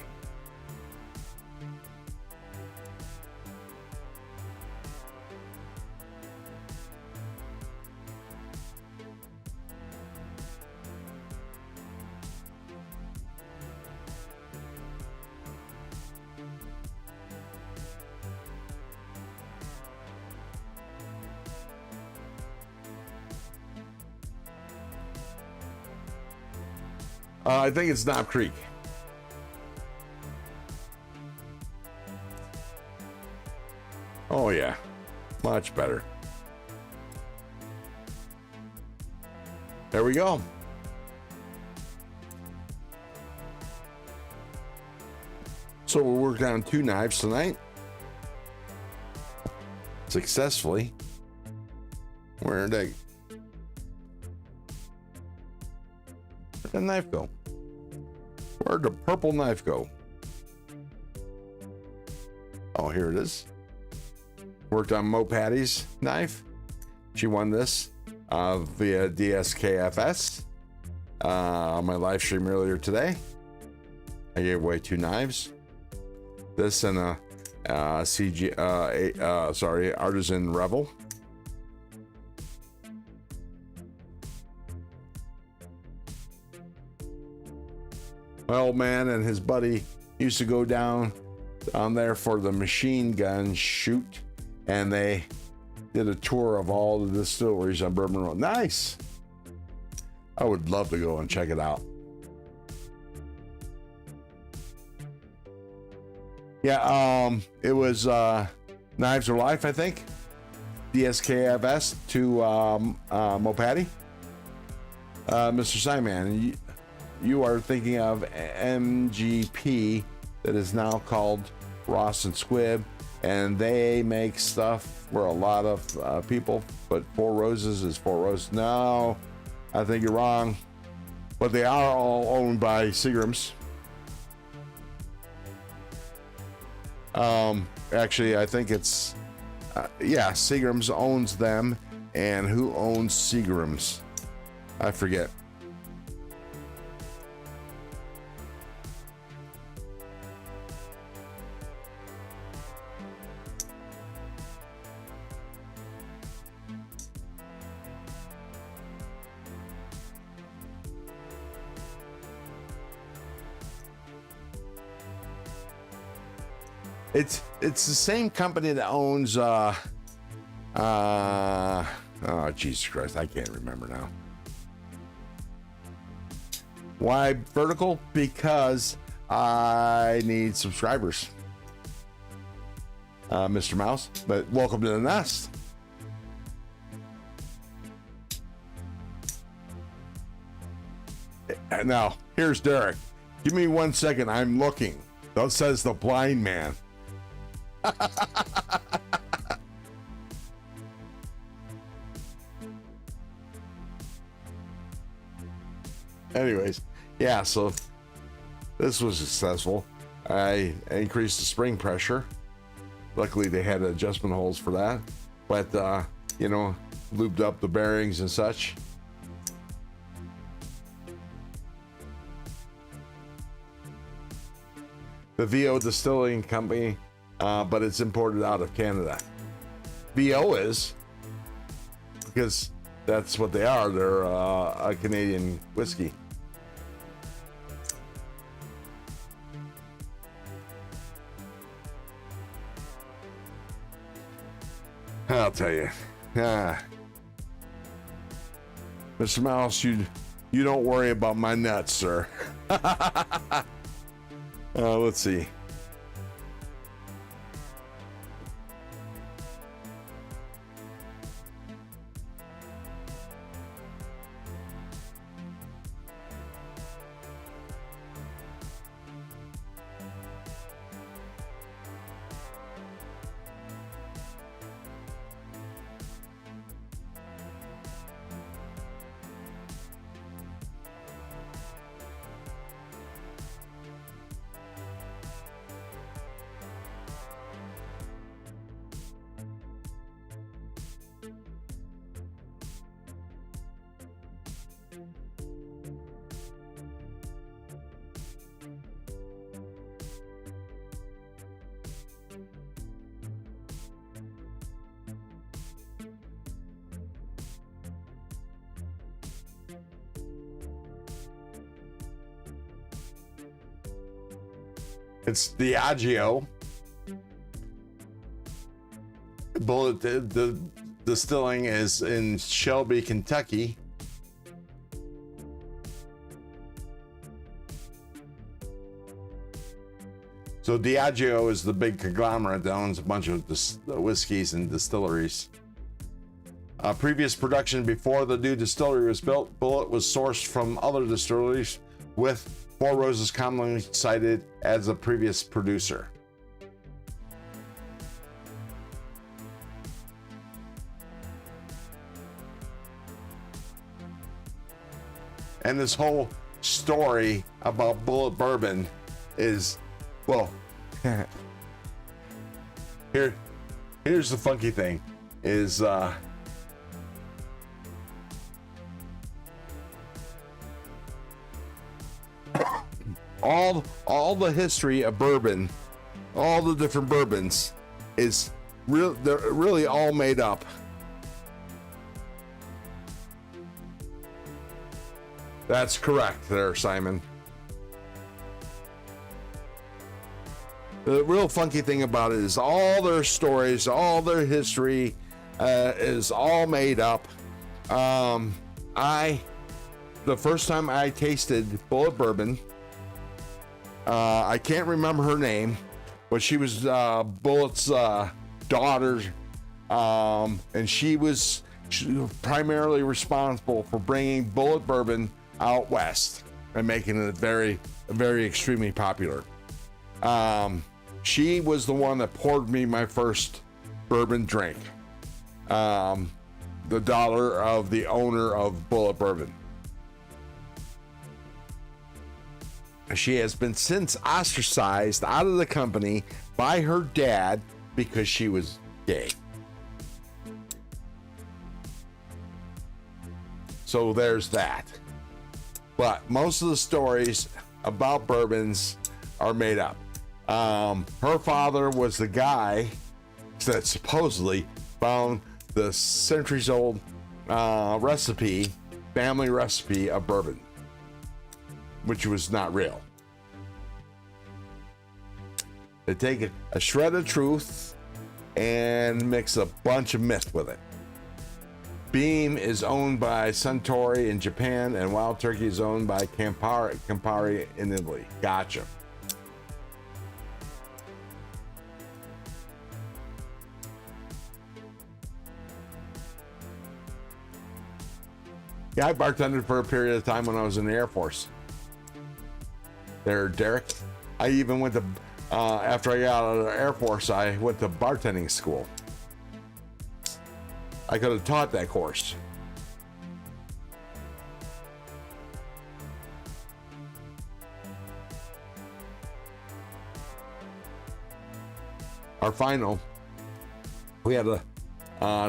I think it's Knob Creek. Oh yeah, much better. There we go. So we worked on 2 knives tonight. Successfully. Where'd the knife go? Where'd the purple knife go? Oh, here it is. Worked on Mo Patty's knife. She won this via DSKFS on my live stream earlier today. I gave away 2 knives. This and a Artisan Rebel. My old man and his buddy used to go down there for the machine gun shoot, and they did a tour of all the distilleries on Bourbon Road. Nice. I would love to go and check it out. Yeah, it was Knives of Life, I think. DSKFS to Mo Patty. Mr. Simon, you are thinking of MGP, that is now called Ross and Squibb, and they make stuff for a lot of people, but Four Roses is Four Roses. No, I think you're wrong, but they are all owned by Seagram's. Actually, I think it's Seagram's owns them, and who owns Seagram's? I forget. It's the same company that owns oh Jesus Christ, I can't remember now. Why vertical? Because I need subscribers, Mr. Mouse. But welcome to the nest. Now here's Derek. Give me 1 second. I'm looking. That says the blind man. Anyways, yeah, so this was successful. I increased the spring pressure. Luckily they had adjustment holes for that, but lubed up the bearings and such. The VO Distilling Company, but it's imported out of Canada. VO is, because that's what they are. They're a Canadian whiskey. I'll tell you. Mr. Mouse, you don't worry about my nuts, sir. Let's see. It's Diageo. Bullet, the distilling is in Shelby, Kentucky. So Diageo is the big conglomerate that owns a bunch of whiskeys and distilleries. Previous production before the new distillery was built, Bullet was sourced from other distilleries, with Four Roses commonly cited as a previous producer. And this whole story about Bullet Bourbon is, well, here's the funky thing, is all the history of bourbon, all the different bourbons is real. They're really all made up. That's correct there, Simon. The real funky thing about it is all their stories, all their history is all made up. The first time I tasted Bullet Bourbon, I can't remember her name, but she was Bullet's daughter, and she was primarily responsible for bringing Bullet Bourbon out west and making it very, very extremely popular. She was the one that poured me my first bourbon drink. The daughter of the owner of Bullet Bourbon. She has been since ostracized out of the company by her dad because she was gay. So there's that. But most of the stories about bourbons are made up. Her father was the guy that supposedly found the centuries-old family recipe of bourbon, which was not real. They take a shred of truth and mix a bunch of myth with it. Beam is owned by Suntory in Japan, and Wild Turkey is owned by Campari in Italy. Gotcha. Yeah, I bartended for a period of time when I was in the Air Force. There, Derek. I even went to, after I got out of the Air Force, I went to bartending school. I could have taught that course. Our final, we had to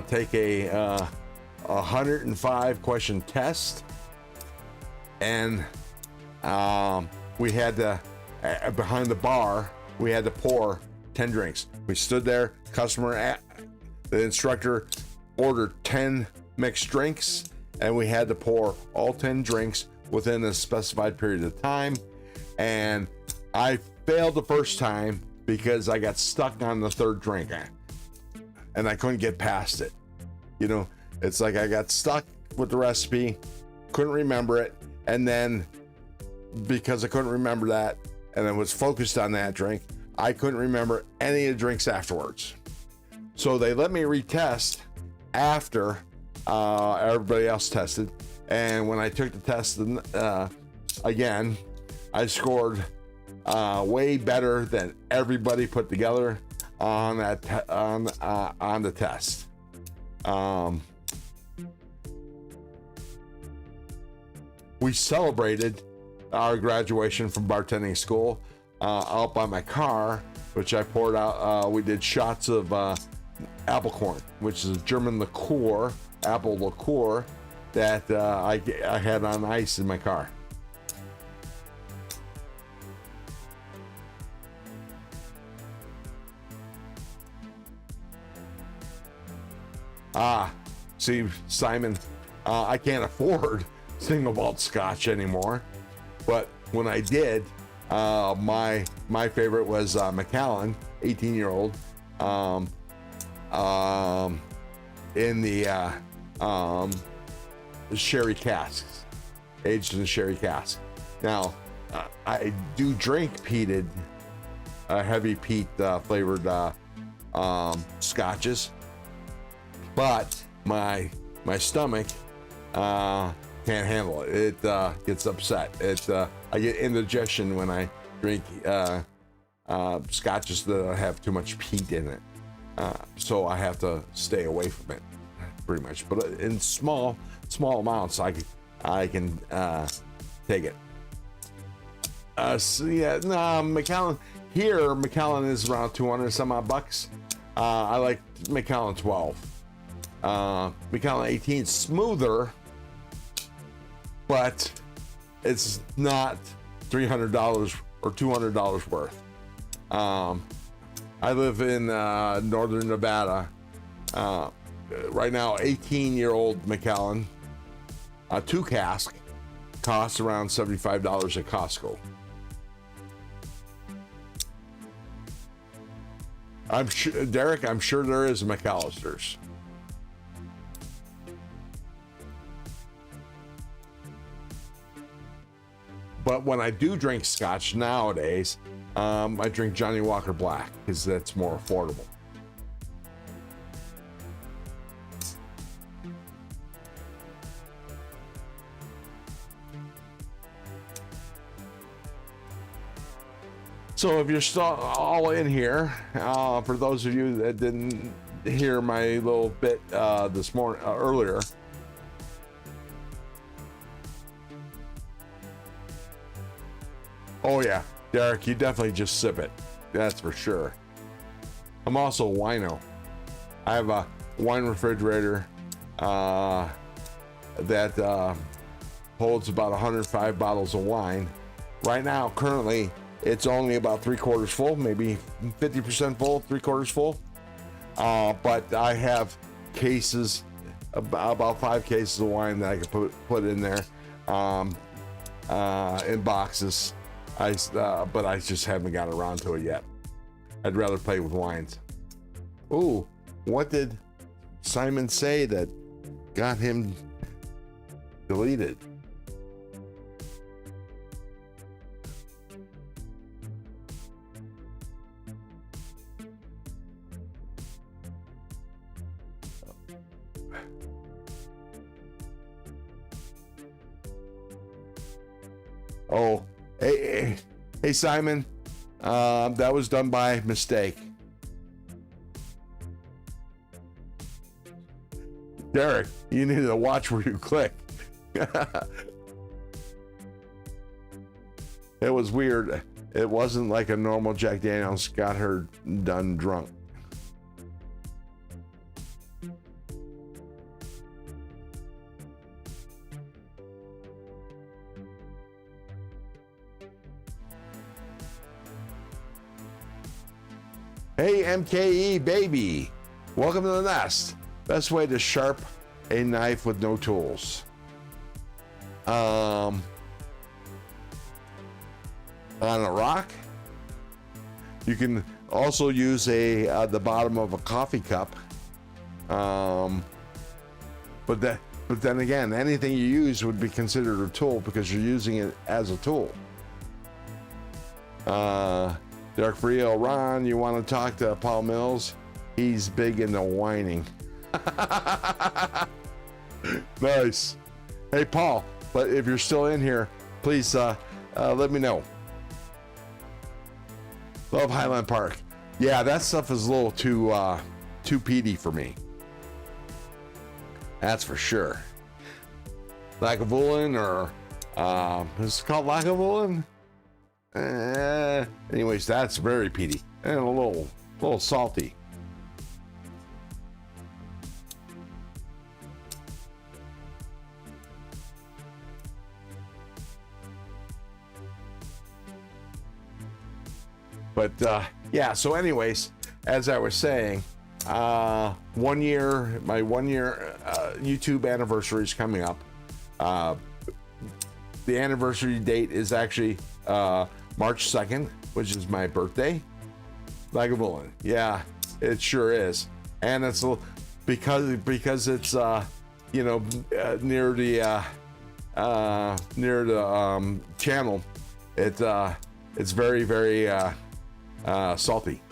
take a 105 question test, and we had to, behind the bar, we had to pour 10 drinks. We stood there, the instructor ordered 10 mixed drinks, and we had to pour all 10 drinks within a specified period of time. And I failed the first time because I got stuck on the third drink. and I couldn't get past it. You know, it's like I got stuck with the recipe, couldn't remember it, and then because I couldn't remember that and I was focused on that drink, I couldn't remember any of the drinks afterwards. So they let me retest after everybody else tested, and when I took the test again, I scored way better than everybody put together on that on the test. We celebrated our graduation from bartending school out by my car, which I poured out. We did shots of apple corn, which is a German liqueur, apple liqueur, that I had on ice in my car. See, Simon, I can't afford single malt scotch anymore, but when I did, my favorite was Macallan, 18-year-old, in the sherry casks, aged in sherry casks. Now, I do drink peated, heavy peat flavored scotches, but my stomach can't handle it. It gets upset. I get indigestion when I drink scotches that have too much peat in it. So I have to stay away from it, pretty much. But in small amounts, I can take it. So yeah, no, Macallan here. Macallan is around 200 some odd bucks. I like Macallan 12. Macallan 18 smoother, but it's not $300 or $200 worth. I live in northern Nevada. Right now, 18-year-old Macallan, 2 cask, costs around $75 at Costco. I'm sure, Derek, I'm sure there is McAllister's. But when I do drink scotch nowadays, I drink Johnny Walker Black because that's more affordable. So if you're still all in here, for those of you that didn't hear my little bit this morning earlier, oh yeah, Derek, you definitely just sip it. That's for sure. I'm also a wino. I have a wine refrigerator that holds about 105 bottles of wine. Right now, currently, it's only about 3/4 full, maybe 50% full, 3/4 full. But I have cases, about 5 cases of wine that I can put in there in boxes. But I just haven't got around to it yet. I'd rather play with wines. Ooh, what did Simon say that got him deleted? Oh, hey Simon, that was done by mistake. Derek, you need to watch where you click. It was weird. It wasn't like a normal Jack Daniels got her done drunk. Hey MKE baby, welcome to the nest. Best way to sharp a knife with no tools. On a rock. You can also use the bottom of a coffee cup But then again, anything you use would be considered a tool because you're using it as a tool. Dark Frio, Ron, you want to talk to Paul Mills? He's big into whining. Nice. Hey, Paul, but if you're still in here, please let me know. Love Highland Park. Yeah, that stuff is a little too peaty for me. That's for sure. Lagavulin, or is it called Lagavulin? Anyways, that's very peaty and a little salty. But yeah, so anyways, as I was saying, my 1 year YouTube anniversary is coming up. The anniversary date is actually March 2nd, which is my birthday. Lagavulin, yeah, it sure is, and it's because it's near the channel. It's very, very salty.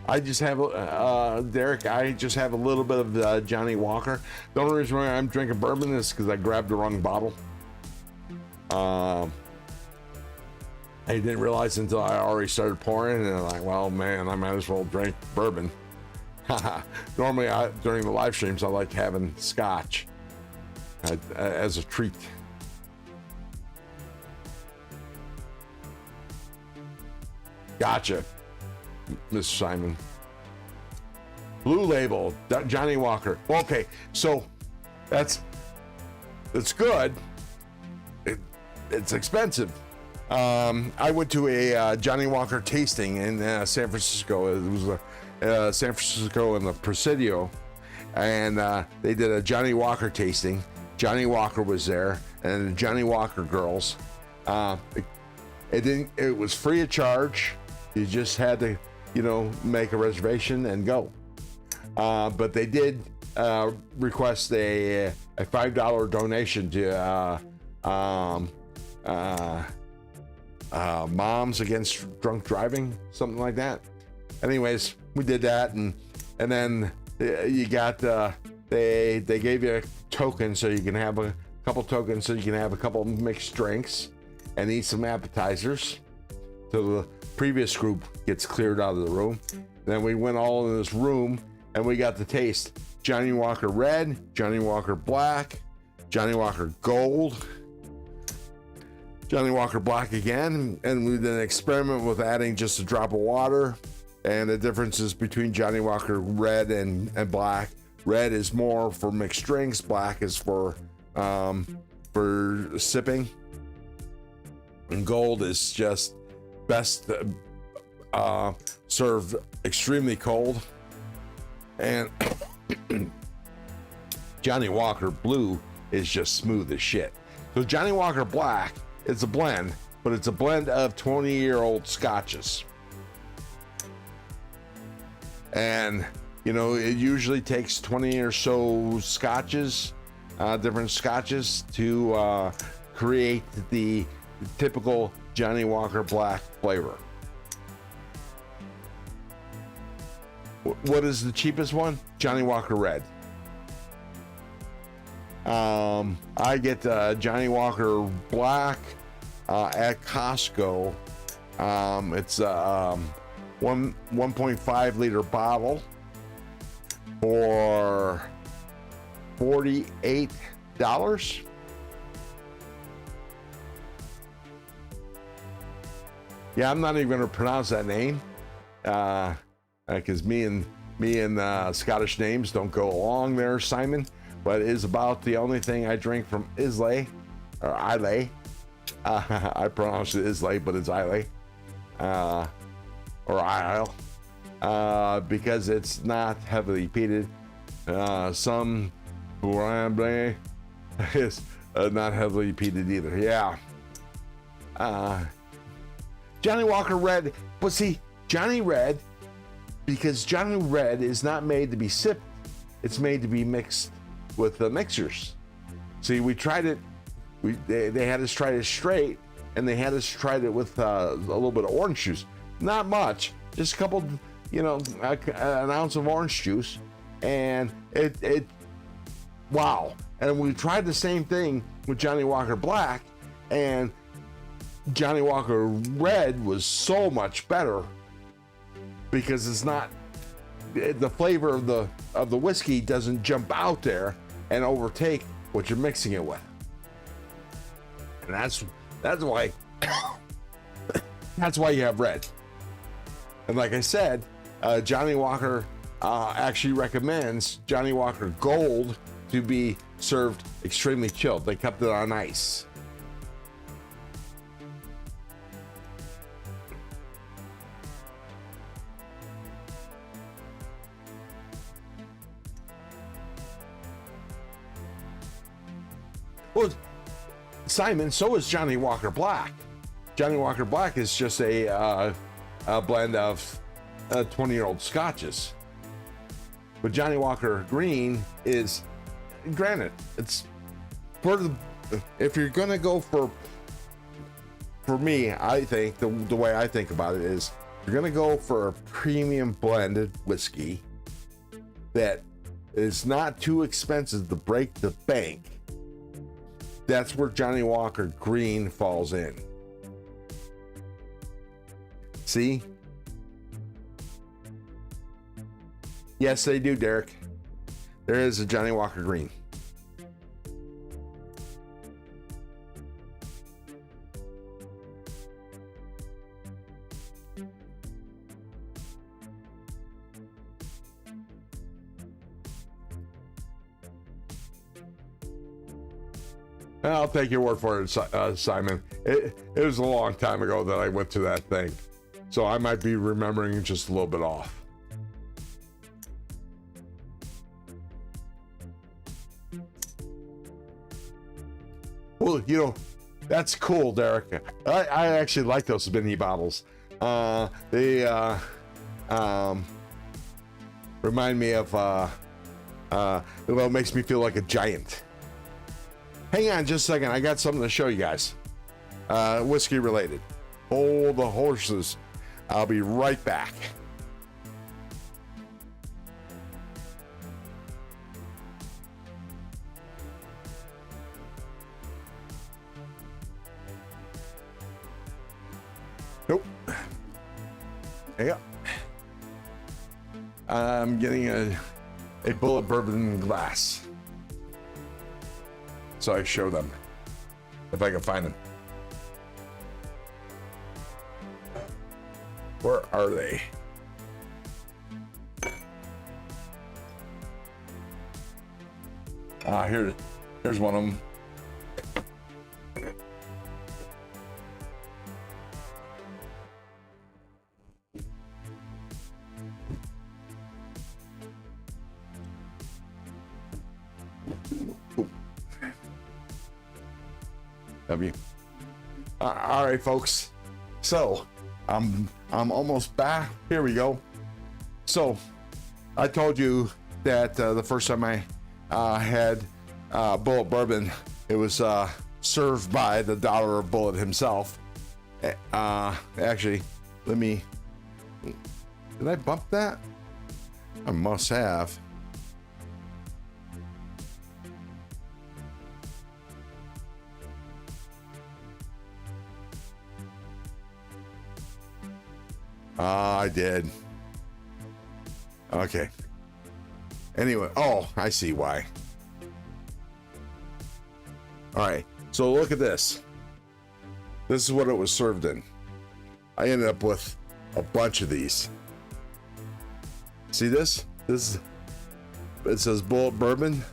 I just have, Derek, I just have a little bit of Johnny Walker. The only reason why I'm drinking bourbon is because I grabbed the wrong bottle. I didn't realize until I already started pouring, and I'm like, well, man, I might as well drink bourbon. Normally, during the live streams, I like having scotch as a treat. Gotcha, Mr. Simon. Blue Label, Johnny Walker. Okay, so it's good. It's expensive. I went to a Johnny Walker tasting in San Francisco. It was San Francisco and the Presidio, and they did a Johnny Walker tasting. Johnny Walker was there, and the Johnny Walker girls. It was free of charge. You just had to, make a reservation and go. But they did request a $5 donation to Moms Against Drunk Driving, something like that. Anyways, we did that, and then you got they gave you a token, so you can have a couple tokens, so you can have a couple mixed drinks and eat some appetizers. So the previous group gets cleared out of the room. Then we went all in this room, and we got to taste Johnny Walker Red, Johnny Walker Black, Johnny Walker Gold, Johnny Walker Black again, and we did an experiment with adding just a drop of water. And the differences between Johnny Walker Red and Black. Red is more for mixed drinks. Black is for sipping. And Gold is just best served extremely cold. And Johnny Walker Blue is just smooth as shit. So Johnny Walker Black is a blend, but it's a blend of 20-year-old scotches. And, it usually takes 20 or so scotches, different scotches, to create the typical Johnny Walker Black flavor. What is the cheapest one? Johnny Walker Red. I get Johnny Walker Black at Costco. It's 1.5 liter bottle for $48. Yeah, I'm not even going to pronounce that name because me and Scottish names don't go along there, Simon. But it is about the only thing I drink from Islay, or Islay. I pronounce it Islay, but it's Islay. Or Isle, because it's not heavily peated. Some Bourbon is not heavily peated either. Yeah. Johnny Walker Red, but see, Johnny Red, because Johnny Red is not made to be sipped, it's made to be mixed with the mixers. See, we tried it, they had us try it straight, and they had us try it with a little bit of orange juice. Not much, just a couple, an ounce of orange juice, and it wow. And we tried the same thing with Johnny Walker Black, and Johnny Walker Red was so much better because it's not, the flavor of the whiskey doesn't jump out there and overtake what you're mixing it with. And that's why that's why you have red. And like I said, Johnny Walker actually recommends Johnny Walker Gold to be served extremely chilled. They kept it on ice. Well, Simon, so is Johnny Walker Black. Johnny Walker Black is just a blend of 20-year-old scotches. But Johnny Walker Green is, granted, it's if you're gonna go for me, I think the way I think about it is, you're gonna go for a premium blended whiskey that is not too expensive to break the bank. That's where Johnny Walker Green falls in. See? Yes, they do, Derek. There is a Johnny Walker Green. I'll take your word for it, Simon. It was a long time ago that I went to that thing, so I might be remembering just a little bit off. Well, that's cool, Derek. I actually like those mini bottles. They remind me of, it makes me feel like a giant. Hang on just a second. I got something to show you guys. Whiskey related. Hold the horses. I'll be right back. Nope. There you go. I'm getting a bullet bourbon glass. So I show them if I can find them. Where are they? Here's one of them. All right, folks. So I'm almost back. Here we go. So I told you that the first time I had Bullet Bourbon, it was served by the Dollar of Bullet himself. Actually, did I bump that? I must have. I did. Okay. Anyway, I see why. All right, so look at this. This is what it was served in. I ended up with a bunch of these. See this? It says Bullet Bourbon.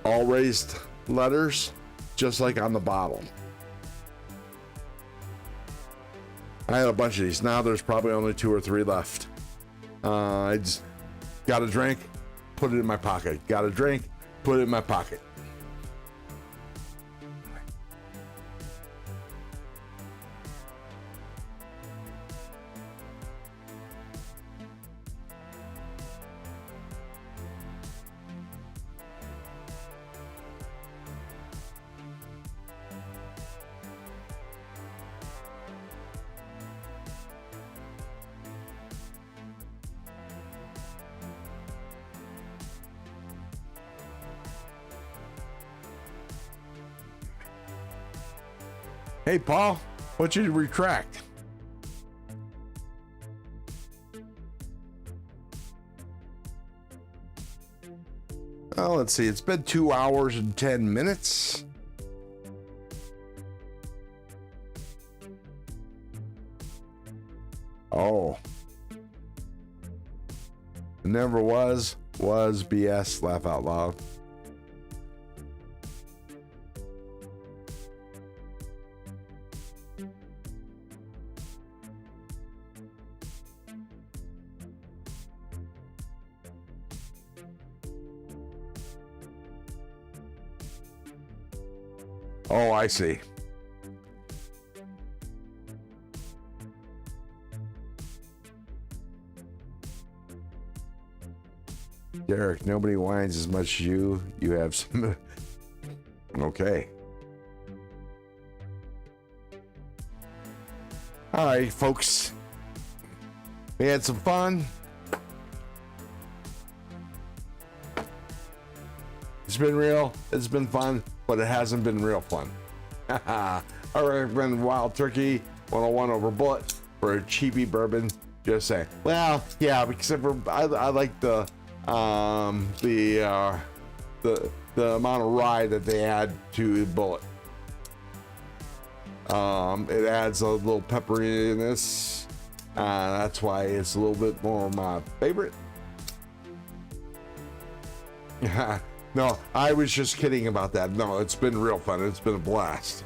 All raised letters, just like on the bottle. I had a bunch of these. Now there's probably only 2 or 3 left. I just got a drink, put it in my pocket. Got a drink, put it in my pocket. Hey, Paul, what you retract? Oh, let's see. It's been 2 hours and 10 minutes. Oh. Never was BS, laugh out loud. Oh, I see. Derek, nobody whines as much as you. You have some. Okay. All right, folks. We had some fun. It's been real. It's been fun, but it hasn't been real fun. I recommend Wild Turkey 101 over Bullet for a cheapy bourbon. Just saying. Well, yeah, except for I like the amount of rye that they add to Bullet. It adds a little pepperiness. That's why it's a little bit more my favorite. No, I was just kidding about that. No, it's been real fun. It's been a blast.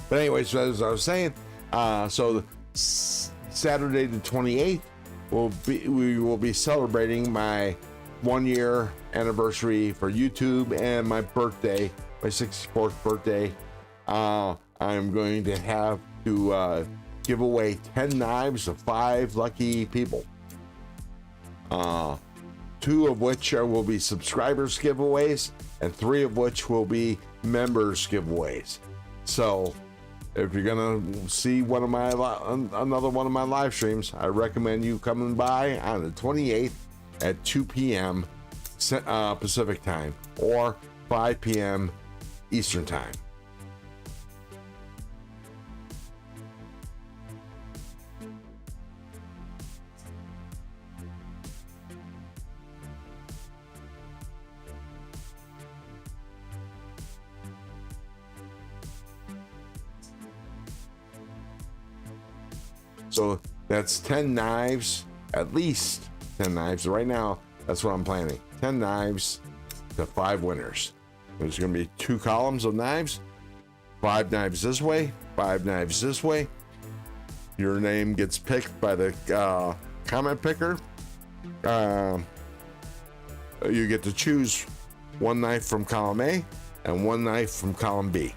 But anyways, as I was saying, so Saturday the 28th, we will be celebrating my 1-year anniversary for YouTube and my birthday, my 64th birthday. I'm going to have to give away 10 knives to 5 lucky people. 2 of which will be subscribers giveaways, and 3 of which will be members giveaways. So if you're gonna see another one of my live streams, I recommend you coming by on the 28th at 2 p.m. Pacific time or 5 p.m. Eastern time. So that's 10 knives, at least 10 knives. Right now, that's what I'm planning. 10 knives to 5 winners. There's going to be 2 columns of knives, 5 knives this way, 5 knives this way. Your name gets picked by the comment picker. You get to choose 1 knife from column A and 1 knife from column B.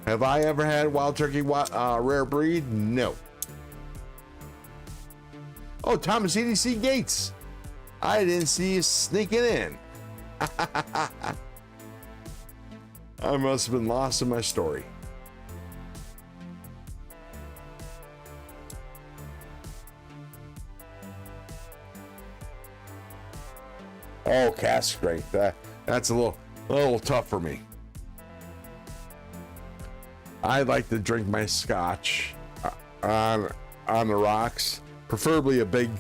Have I ever had Wild Turkey rare breed? No. Oh, Thomas EDC Gates. I didn't see you sneaking in. I must have been lost in my story. Oh, cask strength. That's a little tough for me. I like to drink my scotch on the rocks, preferably a big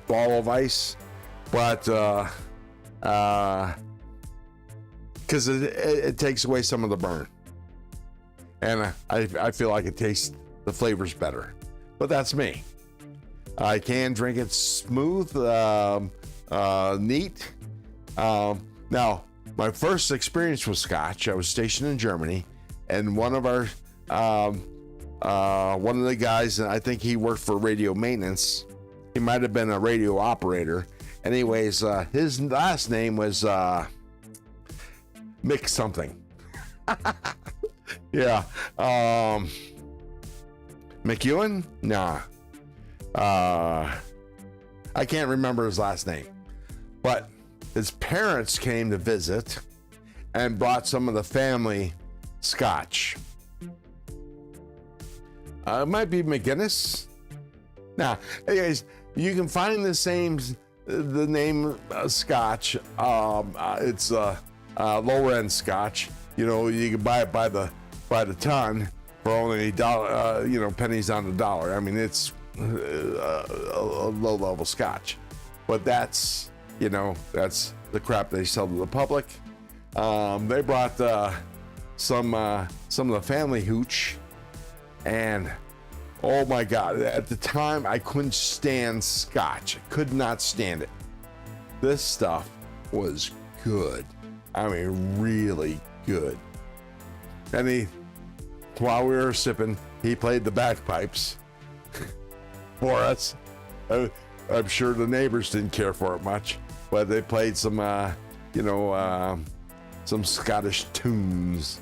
ball of ice, but because it takes away some of the burn, and I feel like it tastes the flavors better. But that's me. I can drink it smooth, neat. Now, my first experience with scotch, I was stationed in Germany. And one of the guys, I think he worked for radio maintenance. He might have been a radio operator. Anyways, his last name was Mick something. Yeah. McEwen? Nah. I can't remember his last name. But his parents came to visit and brought some of the family scotch. It might be McGinnis. Now, anyways, you can find the same the name Scotch. It's lower end Scotch. You know, you can buy it by the ton for only $1, pennies on the dollar. I mean, it's a low level Scotch, but that's the crap they sell to the public. They brought some of the family hooch, and oh my God, at the time I couldn't stand Scotch. I could not stand it. This stuff was good. I mean, really good. And while we were sipping, he played the bagpipes for us. I'm sure the neighbors didn't care for it much, but they played some Scottish tunes.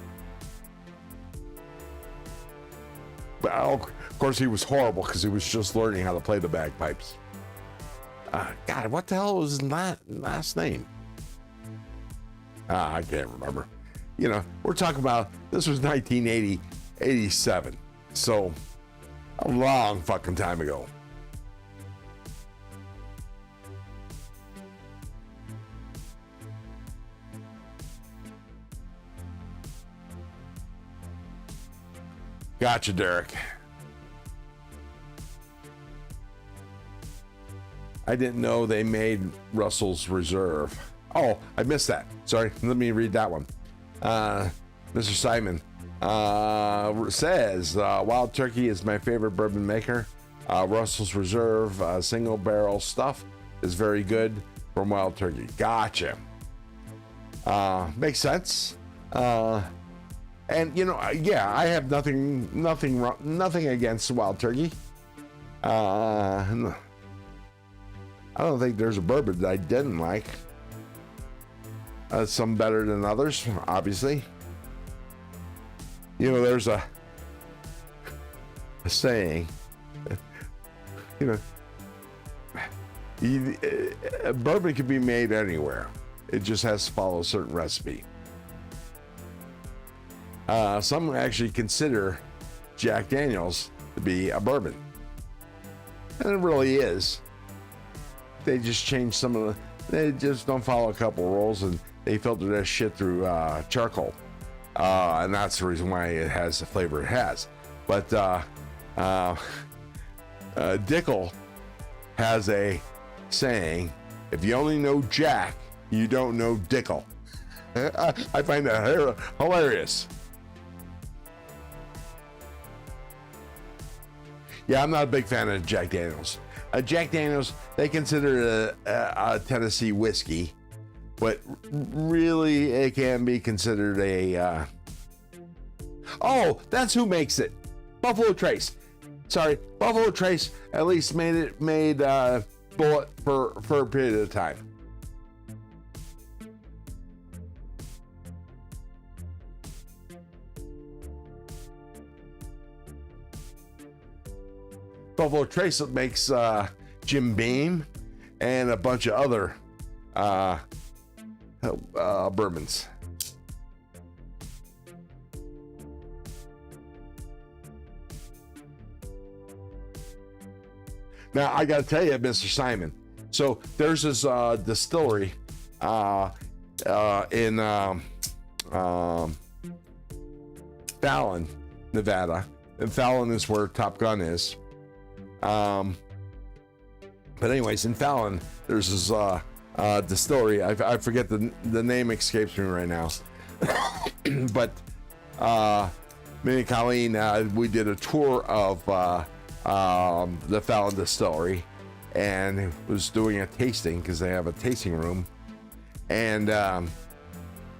But of course, he was horrible because he was just learning how to play the bagpipes. God, what the hell was his last name? I can't remember. We're talking about, this was 1987. So a long fucking time ago. Gotcha, Derek. I didn't know they made Russell's Reserve. Oh, I missed that. Sorry, let me read that one. Mr. Simon says, Wild Turkey is my favorite bourbon maker. Russell's Reserve single barrel stuff is very good from Wild Turkey. Gotcha. Makes sense. And I have nothing against Wild Turkey. I don't think there's a bourbon that I didn't like. Some better than others, obviously. There's a saying. Bourbon can be made anywhere. It just has to follow a certain recipe. Some actually consider Jack Daniels to be a bourbon. And it really is. They just change they just don't follow a couple rules, and they filter that shit through charcoal. And that's the reason why it has the flavor it has. But Dickel has a saying, if you only know Jack, you don't know Dickel. I find that hilarious. Yeah, I'm not a big fan of Jack Daniels. Jack Daniels, they consider it a Tennessee whiskey, but really it can be considered a... Oh, that's who makes it. Buffalo Trace. Sorry, Buffalo Trace at least made Bullet for a period of time. Buffalo Trace makes Jim Beam and a bunch of other bourbons. Now I got to tell you, Mr. Simon. So there's this distillery in Fallon, Nevada, and Fallon is where Top Gun is. But anyways, in Fallon, there's this distillery. I forget the name, escapes me right now. But me and Colleen, we did a tour of the Fallon distillery, and was doing a tasting because they have a tasting room, and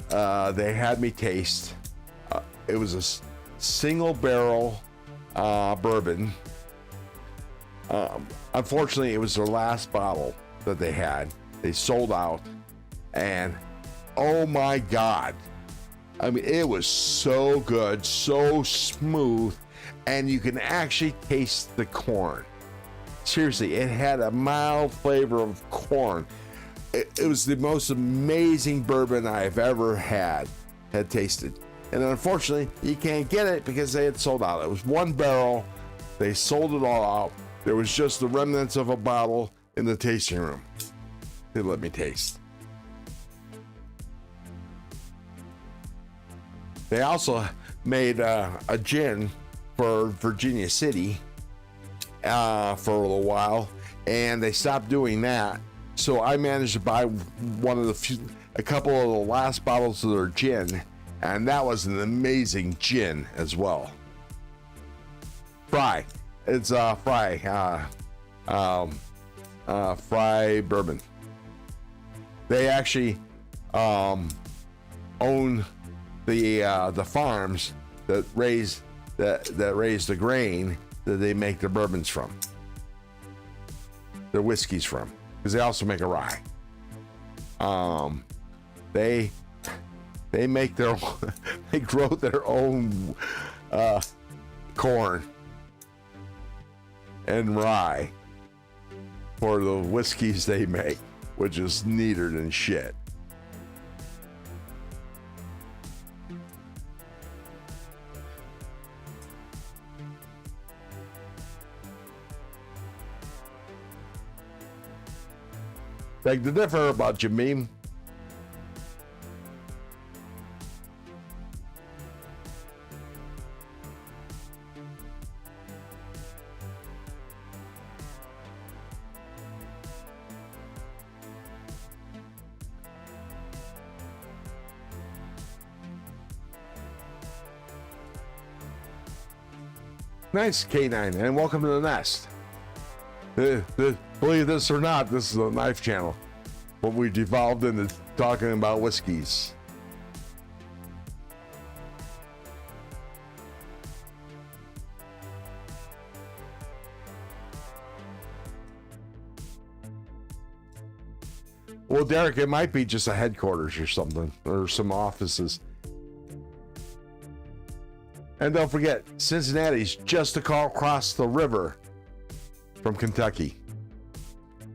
they had me taste. It was a single barrel bourbon. Unfortunately, it was their last bottle that they had. They sold out, and oh my God, I mean, it was so good, so smooth, and you can actually taste the corn. Seriously, it had a mild flavor of corn. It was the most amazing bourbon I've ever had tasted. And unfortunately, you can't get it because they had sold out. It was one barrel. They sold it all out. There was just the remnants of a bottle in the tasting room. They let me taste. They also made a gin for Virginia City for a little while, and they stopped doing that. So I managed to buy a couple of the last bottles of their gin, and that was an amazing gin as well. Fry, it's Fry Bourbon. They actually own the farms that raise the grain that they make their bourbons from, their whiskeys from, because they also make a rye. They make their they grow their own corn and rye for the whiskeys they make, which is neater than shit. Beg to differ about Jim Beam. Nice, K9, and welcome to the nest. Believe this or not, this is a knife channel, but we devolved into talking about whiskeys. Well, Derek, it might be just a headquarters or something, or some offices. And don't forget, Cincinnati's just across the river from Kentucky.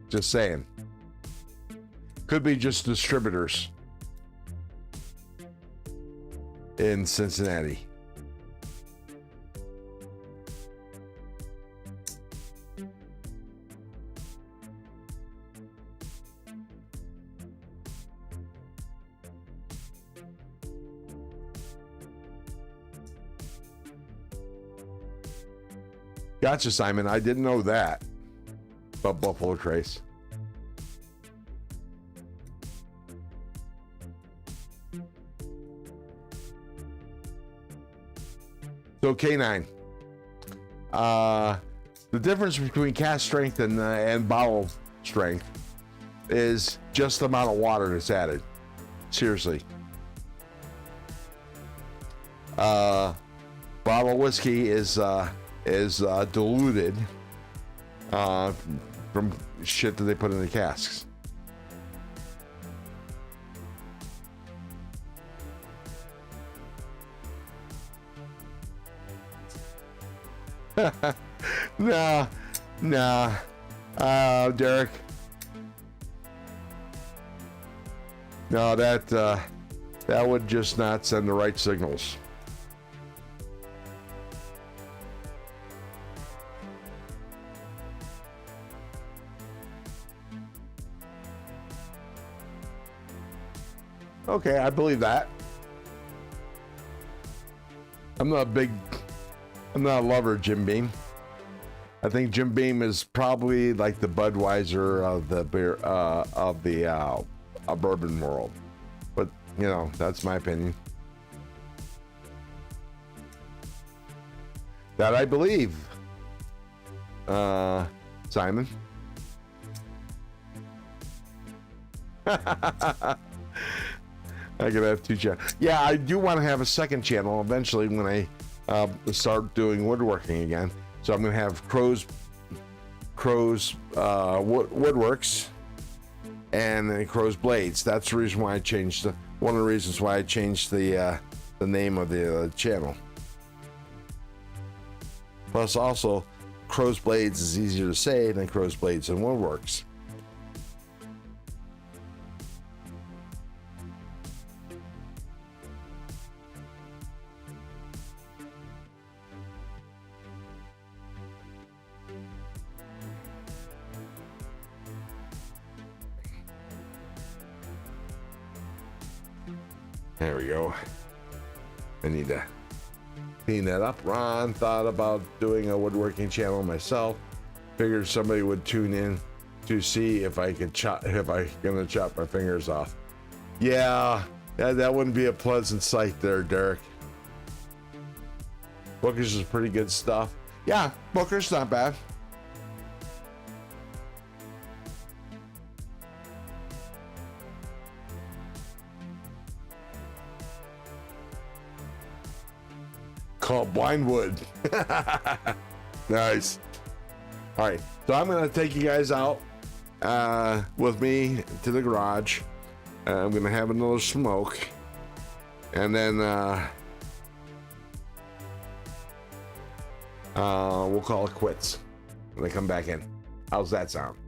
Just saying. Could be just distributors in Cincinnati. Gotcha, Simon. I didn't know that about Buffalo Trace. So K9, the difference between cask strength and bottle strength is just the amount of water that's added. Seriously. Bottle whiskey is diluted from shit that they put in the casks. No, Derek. No, that would just not send the right signals. Okay, I believe that. I'm not a lover of Jim Beam. I think Jim Beam is probably like the Budweiser of the beer of the bourbon world. But you know, that's my opinion. That I believe. Simon. I could have two channels. Yeah, I do want to have a second channel eventually when I start doing woodworking again. So I'm going to have Crow's Woodworks and then Crow's Blades. That's the reason why I changed one of the reasons why I changed the name of the channel. Plus, also, Crow's Blades is easier to say than Crow's Blades and Woodworks. There we go. I need to clean that up. Ron thought about doing a woodworking channel myself. Figured somebody would tune in to see if I could gonna chop my fingers off. Yeah, that wouldn't be a pleasant sight there, Derek. Booker's is pretty good stuff. Yeah, Booker's not bad. Called blind wood. Nice. All right, so I'm gonna take you guys out with me to the garage. I'm gonna have another smoke, and then we'll call it quits when I come back in. How's that sound?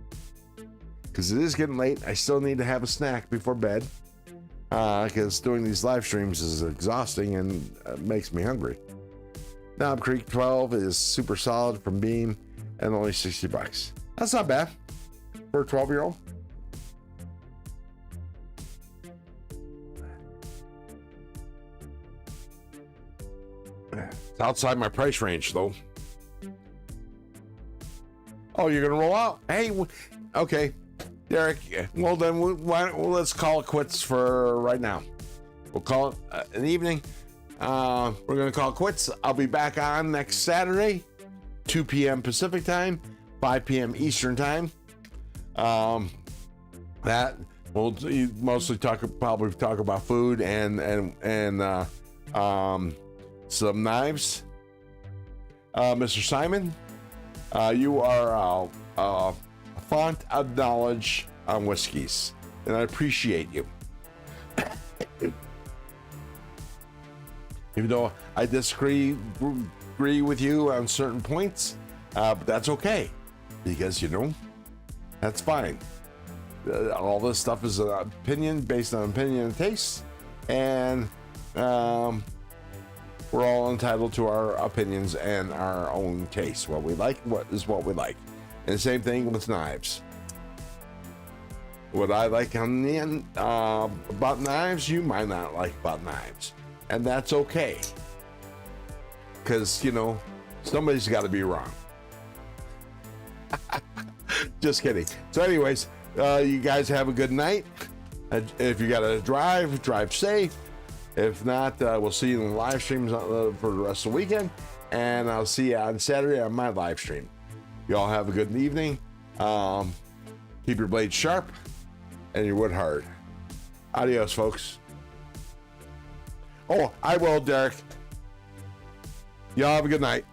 Because it is getting late. I still need to have a snack before bed, because doing these live streams is exhausting and makes me hungry. Knob Creek 12 is super solid from Beam and only $60. That's not bad for a 12-year-old. It's outside my price range, though. Oh, you're gonna roll out? Hey, okay, Derek. Well, then let's call it quits for right now. We'll call it an evening. We're gonna call it quits. I'll be back on next Saturday, 2 p.m. Pacific time, 5 p.m. Eastern time. That we'll mostly probably talk about food and some knives. Mr. Simon, you are a font of knowledge on whiskeys, and I appreciate you. Even though I disagree with you on certain points, but that's okay, because that's fine. All this stuff is an opinion based on opinion and taste, and we're all entitled to our opinions and our own taste. What we like, what we like. And the same thing with knives. What I like on the end about knives, you might not like about knives. And that's okay. Because, somebody's got to be wrong. Just kidding. So anyways, you guys have a good night. If you got to drive safe. If not, we'll see you in the live streams for the rest of the weekend. And I'll see you on Saturday on my live stream. You all have a good evening. Keep your blades sharp and your wood hard. Adios, folks. Oh, I will, Derek. Y'all have a good night.